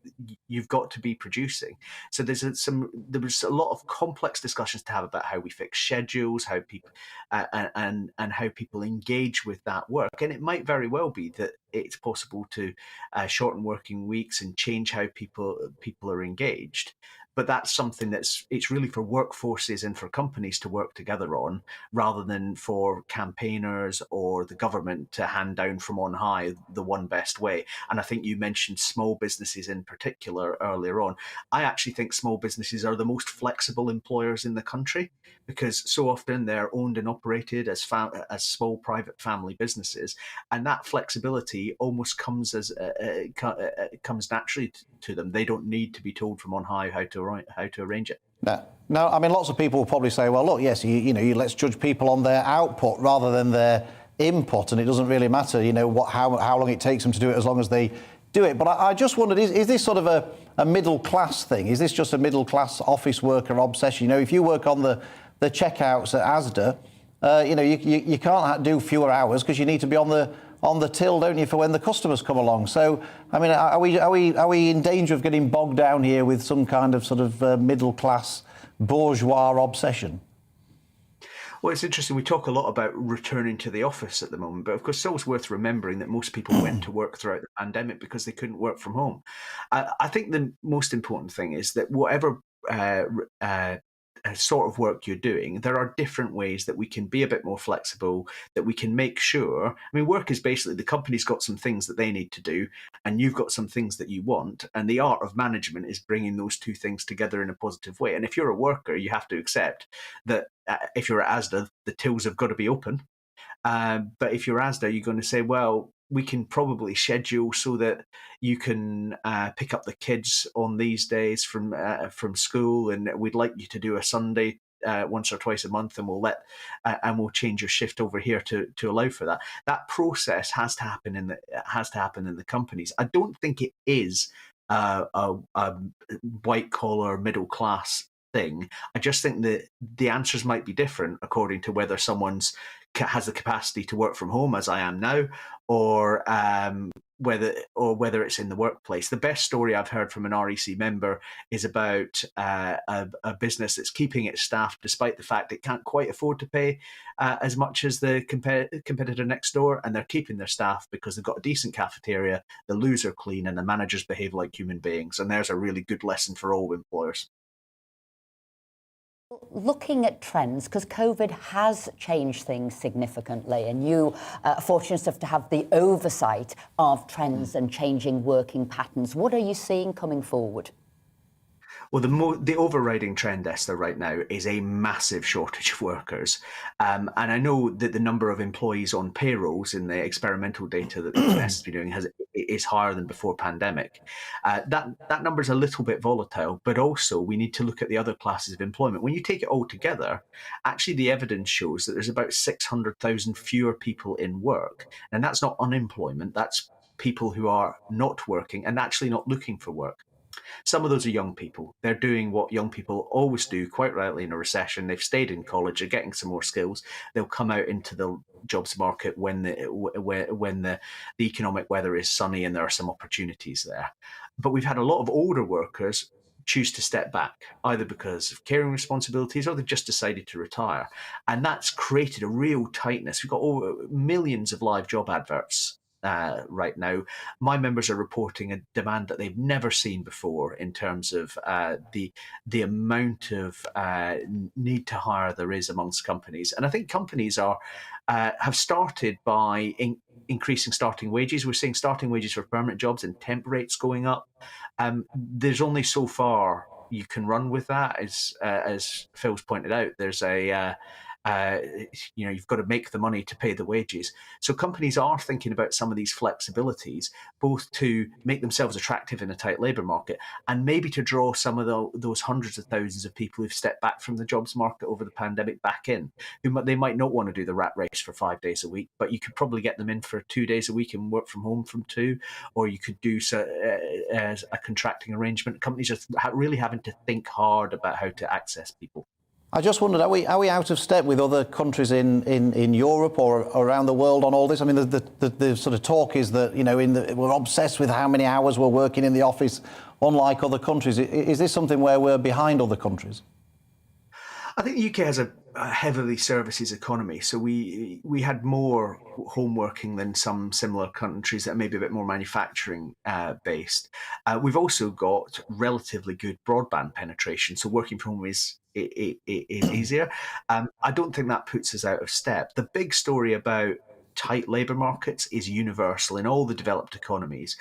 you've got to be producing. So there was a lot of complex discussions to have about how we fix schedules, how people and how people engage with that work. And it might very well be that it's possible to shorten working weeks and change how people are engaged. But that's something it's really for workforces and for companies to work together on, rather than for campaigners or the government to hand down from on high the one best way. And I think you mentioned small businesses in particular earlier on. I actually think small businesses are the most flexible employers in the country, because so often they're owned and operated as small private family businesses, and that flexibility almost comes comes naturally to them. They don't need to be told from on high how to arrange it. No, I mean, lots of people will probably say, well, look, yes, let's judge people on their output rather than their input, and it doesn't really matter, how long it takes them to do it as long as they do it. But I just wondered, is this sort of a middle class thing? Is this just a middle class office worker obsession? If you work on the checkouts at Asda, you can't do fewer hours because you need to be on the till, don't you, for when the customers come along. So, I mean, are we in danger of getting bogged down here with some kind of sort of middle class bourgeois obsession? Well, it's interesting. We talk a lot about returning to the office at the moment, but of course, it's always worth remembering that most people went to work throughout the pandemic because they couldn't work from home. I think the most important thing is that whatever sort of work you're doing, there are different ways that we can be a bit more flexible, that we can make sure. I mean, work is basically the company's got some things that they need to do, and you've got some things that you want. And the art of management is bringing those two things together in a positive way. And if you're a worker, you have to accept that if you're at Asda, the tills have got to be open. But if you're Asda, you're going to say, well, we can probably schedule so that you can pick up the kids on these days from school, and we'd like you to do a Sunday once or twice a month, and we'll change your shift over here to allow for that. That process has to happen in the companies. I don't think it is a white collar middle class thing. I just think that the answers might be different according to whether someone's has the capacity to work from home, as I am now, or whether it's in the workplace. The best story I've heard from an REC member is about a business that's keeping its staff despite the fact it can't quite afford to pay as much as the competitor next door, and they're keeping their staff because they've got a decent cafeteria, the loos are clean, and the managers behave like human beings. And there's a really good lesson for all employers. Looking at trends, because COVID has changed things significantly, and you are fortunate enough to have the oversight of trends and changing working patterns. What are you seeing coming forward? Well, the overriding trend, Esther, right now is a massive shortage of workers. And I know that the number of employees on payrolls in the experimental data that the NS has been doing is higher than before pandemic. That number is a little bit volatile, but also we need to look at the other classes of employment. When you take it all together, actually the evidence shows that there's about 600,000 fewer people in work. And that's not unemployment, that's people who are not working and actually not looking for work. Some of those are young people. They're doing what young people always do, quite rightly, in a recession. They've stayed in college, they're getting some more skills. They'll come out into the jobs market when the economic weather is sunny and there are some opportunities there. But we've had a lot of older workers choose to step back, either because of caring responsibilities or they've just decided to retire. And that's created a real tightness. We've got over millions of live job adverts right now. My members are reporting a demand that they've never seen before in terms of the amount of need to hire there is amongst companies. And I think companies have started by increasing starting wages. We're seeing starting wages for permanent jobs and temp rates going up. There's only so far you can run with that, as Phil's pointed out. There's you've got to make the money to pay the wages. So companies are thinking about some of these flexibilities, both to make themselves attractive in a tight labour market and maybe to draw some of those hundreds of thousands of people who've stepped back from the jobs market over the pandemic back in. They might not want to do the rat race for 5 days a week, but you could probably get them in for 2 days a week and work from home from 2, or you could do as a contracting arrangement. Companies are really having to think hard about how to access people. I just wondered, are we out of step with other countries in Europe or around the world on all this? I mean, the sort of talk is that, we're obsessed with how many hours we're working in the office, unlike other countries. Is this something where we're behind other countries? I think the UK has a heavily services economy, so we had more home working than some similar countries that are maybe a bit more manufacturing based. We've also got relatively good broadband penetration, so working from home is easier. I don't think that puts us out of step. The big story about tight labour markets is universal in all the developed economies.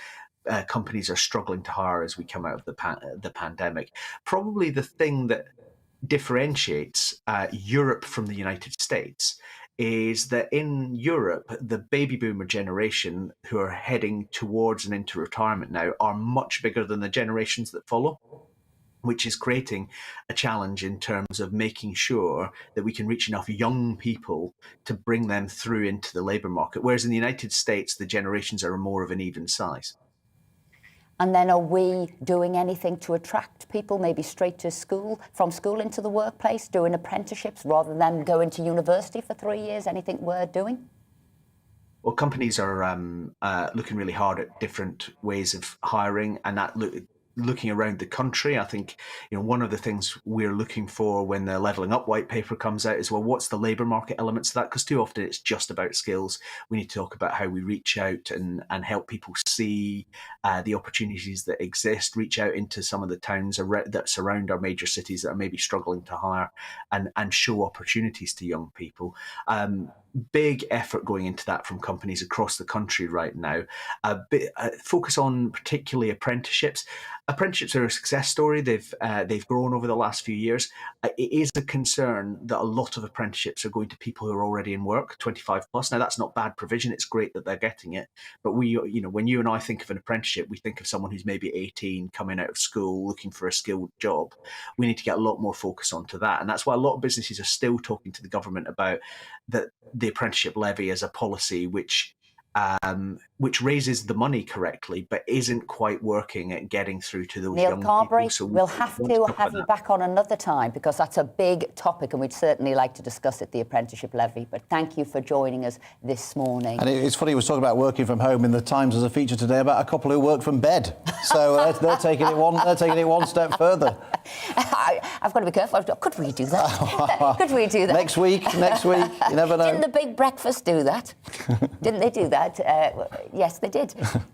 Companies are struggling to hire as we come out of the pandemic. Probably the thing that differentiates Europe from the United States is that in Europe, the baby boomer generation who are heading towards and into retirement now are much bigger than the generations that follow, which is creating a challenge in terms of making sure that we can reach enough young people to bring them through into the labour market. Whereas in the United States, the generations are more of an even size. And then are we doing anything to attract people, maybe straight to school, from school into the workplace, doing apprenticeships rather than going to university for 3 years? Anything we're doing? Well, companies are looking really hard at different ways of hiring, and that looking around the country. I think one of the things we're looking for when the Levelling Up white paper comes out is, well, what's the labour market elements of that? Because too often it's just about skills. We need to talk about how we reach out and help people see the opportunities that exist, reach out into some of the towns that surround our major cities that are maybe struggling to hire, and show opportunities to young people. Big effort going into that from companies across the country right now. Focus on particularly apprenticeships. Apprenticeships are a success story. They've grown over the last few years. It is a concern that a lot of apprenticeships are going to people who are already in work, 25 plus. Now that's not bad provision. It's great that they're getting it. But when you and I think of an apprenticeship, we think of someone who's maybe 18, coming out of school, looking for a skilled job. We need to get a lot more focus onto that. And that's why a lot of businesses are still talking to the government about the apprenticeship levy as a policy which raises the money correctly, but isn't quite working at getting through to those young Carvery, people. So we'll have to have you back on another time because that's a big topic and we'd certainly like to discuss it, the apprenticeship levy. But thank you for joining us this morning. And it's funny, we was talking about working from home in the Times as a feature today about a couple who work from bed. So they're taking it one step further. I've got to be careful. Could we do that? Could we do that? Next week, you never know. Didn't the Big Breakfast do that? Didn't they do that? Yes, they did.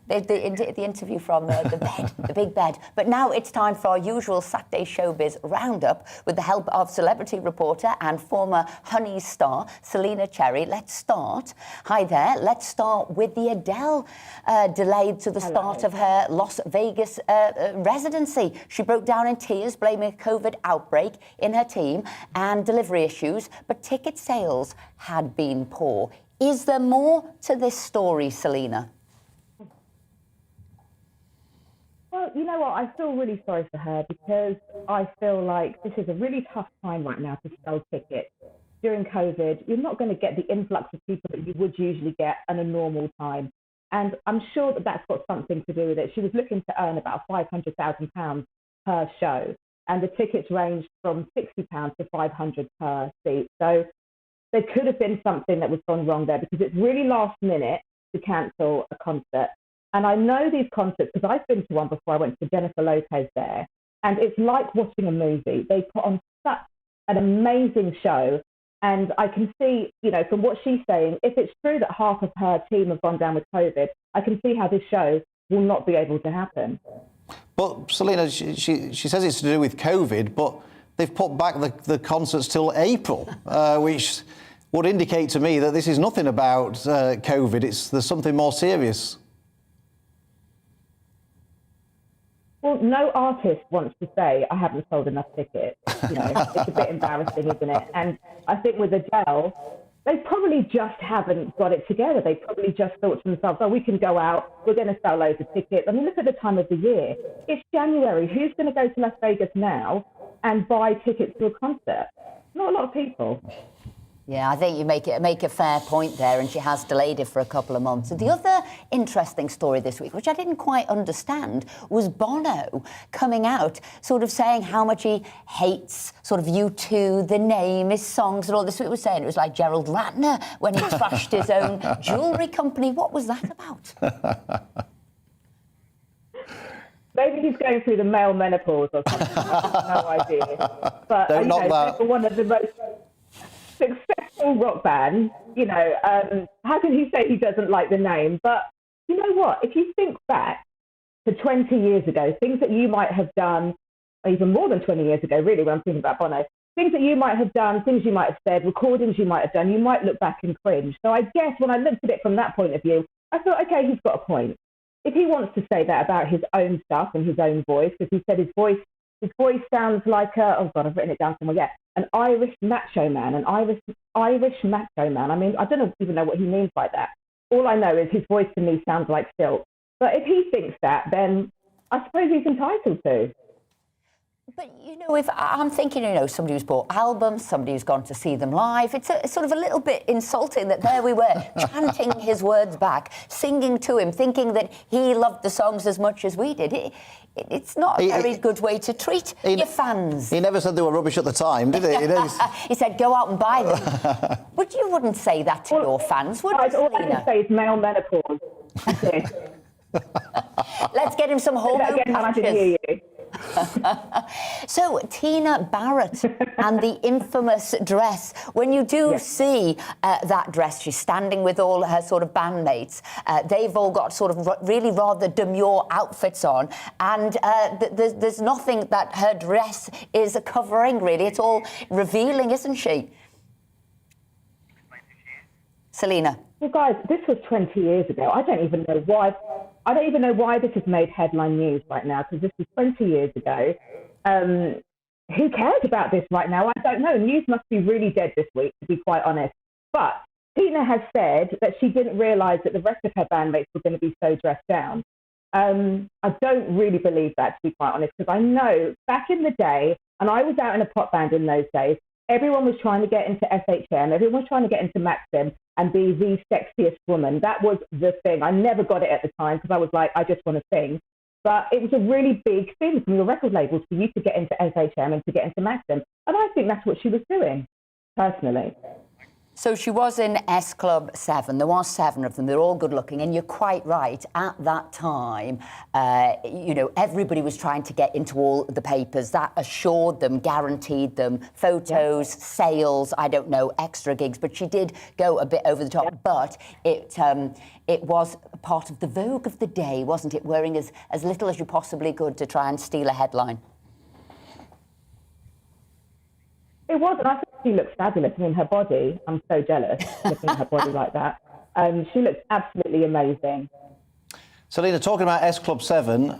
The interview from the big bed. But now it's time for our usual Saturday Showbiz Roundup with the help of celebrity reporter and former Honey star, Selena Cherry. Let's start. Hi there. Let's start with the Adele delayed to the start of her Las Vegas residency. She broke down in tears, blaming a COVID outbreak in her team and delivery issues, but ticket sales had been poor. Is there more to this story, Selena? Well, you know what? I feel really sorry for her because I feel like this is a really tough time right now to sell tickets. During COVID, you're not going to get the influx of people that you would usually get in a normal time. And I'm sure that that's got something to do with it. She was looking to earn about £500,000 per show, and the tickets ranged from £60 to £500 per seat. So there could have been something that was gone wrong there because it's really last minute to cancel a concert. And I know these concerts because I've been to one before. I went to Jennifer Lopez there, and it's like watching a movie. They put on such an amazing show, And I can see, from what she's saying, if it's true that half of her team have gone down with COVID, I can see how this show will not be able to happen. But Selina, she says it's to do with COVID, but they've put back the concerts till April, which would indicate to me that this is nothing about COVID. There's something more serious. Well, no artist wants to say, I haven't sold enough tickets. It's a bit embarrassing, isn't it? And I think with Adele, they probably just haven't got it together. They probably just thought to themselves, oh, we can go out, we're going to sell loads of tickets. I mean, look at the time of the year. It's January. Who's going to go to Las Vegas now and buy tickets to a concert? Not a lot of people. Yeah, I think you make a fair point there, and she has delayed it for a couple of months. And the other interesting story this week, which I didn't quite understand, was Bono coming out sort of saying how much he hates sort of U2, the name, his songs and all this. It was saying it was like Gerald Ratner when he trashed his own jewellery company. What was that about? Maybe he's going through the male menopause or something. I have no idea. But Don't knock that. For one of the most successful rock bands, how can he say he doesn't like the name? But you know what? If you think back to 20 years ago, things that you might have done, even more than 20 years ago, really, when I'm thinking about Bono, things that you might have done, things you might have said, recordings you might have done, you might look back and cringe. So I guess when I looked at it from that point of view, I thought, okay, he's got a point. If he wants to say that about his own stuff and his own voice, because he said his voice sounds like oh God, I've written it down somewhere. Yeah, an Irish macho man, Irish macho man. I mean, I don't even know what he means by that. All I know is his voice to me sounds like silk. But if he thinks that, then I suppose he's entitled to. But, if I'm thinking, somebody who's bought albums, somebody who's gone to see them live, it's sort of a little bit insulting that there we were, chanting his words back, singing to him, thinking that he loved the songs as much as we did. It's not a very good way to treat your fans. He never said they were rubbish at the time, did he? He said, go out and buy them. But you wouldn't say that to your fans, would you, all I can say is male menopause. Let's get him some hormone patches. So, Tina Barrett and the infamous dress. When you do see that dress, she's standing with all her sort of bandmates. They've all got sort of really rather demure outfits on, and there's nothing that her dress is covering, really. It's all revealing, isn't she? Selina. Well, guys, this was 20 years ago. I don't even know why this has made headline news right now, because this was 20 years ago. Who cares about this right now? I don't know. News must be really dead this week, to be quite honest. But Tina has said that she didn't realise that the rest of her bandmates were going to be so dressed down. I don't really believe that, to be quite honest, because I know back in the day, and I was out in a pop band in those days, everyone was trying to get into SHM, everyone was trying to get into Maxim and be the sexiest woman. That was the thing. I never got it at the time because I was like, I just want to sing. But it was a really big thing from your record labels for you to get into SHM and to get into Maxim. And I think that's what she was doing, personally. So she was in S Club 7. There were 7 of them. They're all good looking. And you're quite right. At that time, everybody was trying to get into all the papers. That assured them, guaranteed them photos, sales, I don't know, extra gigs. But she did go a bit over the top. But it was part of the vogue of the day, wasn't it? Wearing as little as you possibly could to try and steal a headline. It was, and I think she looks fabulous. I mean, her body, I'm so jealous looking at her body like that. She looks absolutely amazing. Selina, talking about S Club 7,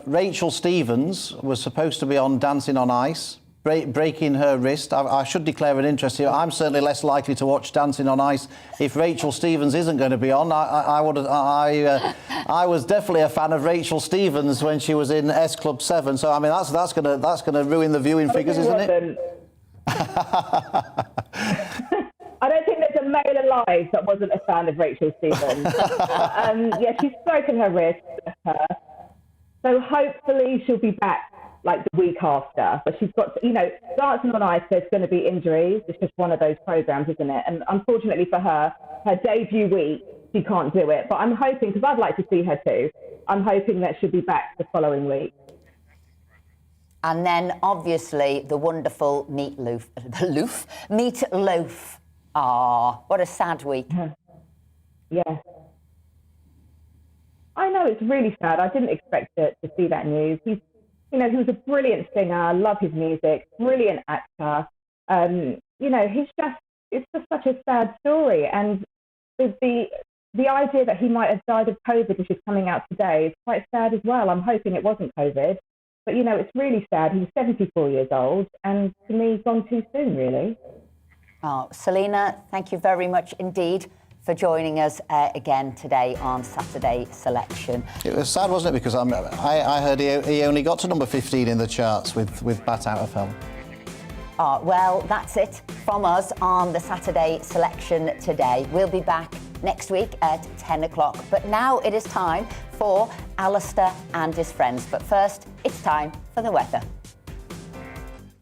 Rachel Stevens was supposed to be on Dancing on Ice, breaking her wrist. I should declare an interest here. I'm certainly less likely to watch Dancing on Ice if Rachel Stevens isn't going to be on. I was definitely a fan of Rachel Stevens when she was in S Club 7. So I mean, that's going to ruin the viewing figures, isn't it? I don't think there's a male alive that wasn't a fan of Rachel Stevens. Yeah, she's broken her wrist. So hopefully she'll be back like the week after. But she's got, Dancing on Ice, there's going to be injuries. It's just one of those programs, isn't it? And unfortunately for her debut week, she can't do it. But I'm hoping, because I'd like to see her too, I'm hoping that she'll be back the following week. And then, obviously, the wonderful meatloaf. Meatloaf. Ah, what a sad week. Yeah. I know, it's really sad. I didn't expect to see that news. He was a brilliant singer. I love his music. Brilliant actor. It's just such a sad story. And the idea that he might have died of COVID, which is coming out today, is quite sad as well. I'm hoping it wasn't COVID. But, it's really sad. He was 74 years old, and to me, gone too soon, really. Oh, Selina, thank you very much indeed for joining us again today on Saturday Selection. It was sad, wasn't it? Because I heard he only got to number 15 in the charts with Bat Out of Hell. Oh, well, that's it from us on the Saturday Selection today. We'll be back next week at 10 o'clock. But now it is time for Alistair and his friends. But first, it's time for the weather.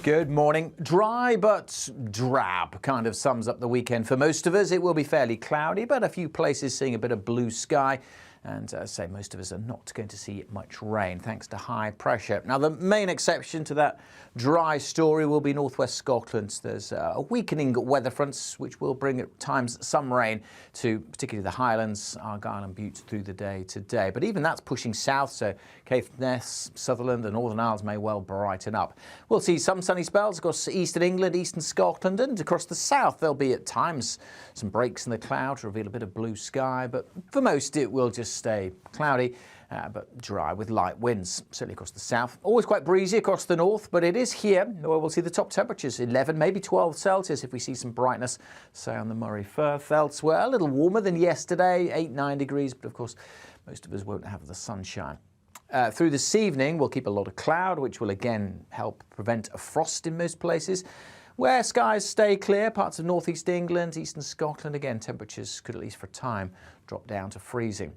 Good morning. Dry but drab kind of sums up the weekend for most of us. It will be fairly cloudy, but a few places seeing a bit of blue sky. And say most of us are not going to see much rain thanks to high pressure. Now, the main exception to that dry story will be northwest Scotland. There's a weakening weather fronts which will bring at times some rain to particularly the Highlands, Argyll and Bute through the day today. But even that's pushing south, so Caithness, Sutherland and Northern Isles may well brighten up. We'll see some sunny spells across eastern England, eastern Scotland and across the south. There'll be at times some breaks in the cloud to reveal a bit of blue sky, but for most it will just stay cloudy but dry with light winds, certainly across the south. Always quite breezy across the north, but it is here where we'll see the top temperatures, 11, maybe 12 Celsius if we see some brightness, say on the Moray Firth. Elsewhere, a little warmer than yesterday, 8-9 degrees, but of course most of us won't have the sunshine. Through this evening, we'll keep a lot of cloud, which will again help prevent a frost in most places. Where skies stay clear, parts of northeast England, eastern Scotland, again, temperatures could at least for a time drop down to freezing.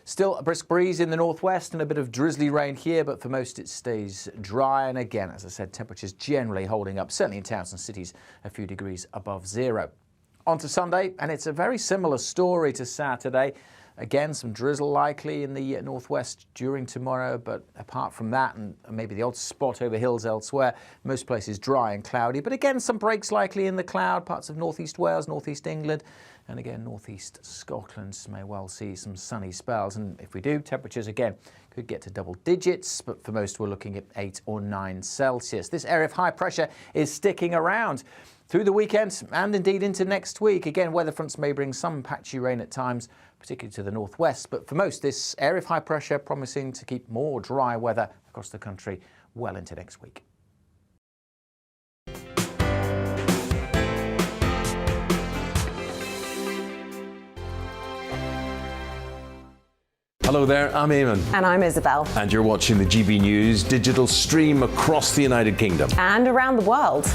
Still a brisk breeze in the northwest and a bit of drizzly rain here, but for most it stays dry. And again, as I said, temperatures generally holding up, certainly in towns and cities, a few degrees above zero. On to Sunday, and it's a very similar story to Saturday. Again, some drizzle likely in the northwest during tomorrow, but apart from that, and maybe the odd spot over hills elsewhere, most places dry and cloudy. But again, some breaks likely in the cloud, parts of northeast Wales, northeast England, and again, northeast Scotland may well see some sunny spells. And if we do, temperatures again could get to double digits, but for most we're looking at 8 or 9 Celsius. This area of high pressure is sticking around through the weekend and indeed into next week. Again, weather fronts may bring some patchy rain at times, particularly to the northwest, but for most, this area of high pressure promising to keep more dry weather across the country well into next week. Hello there, I'm Eamon. And I'm Isabel. And you're watching the GB News digital stream across the United Kingdom. And around the world.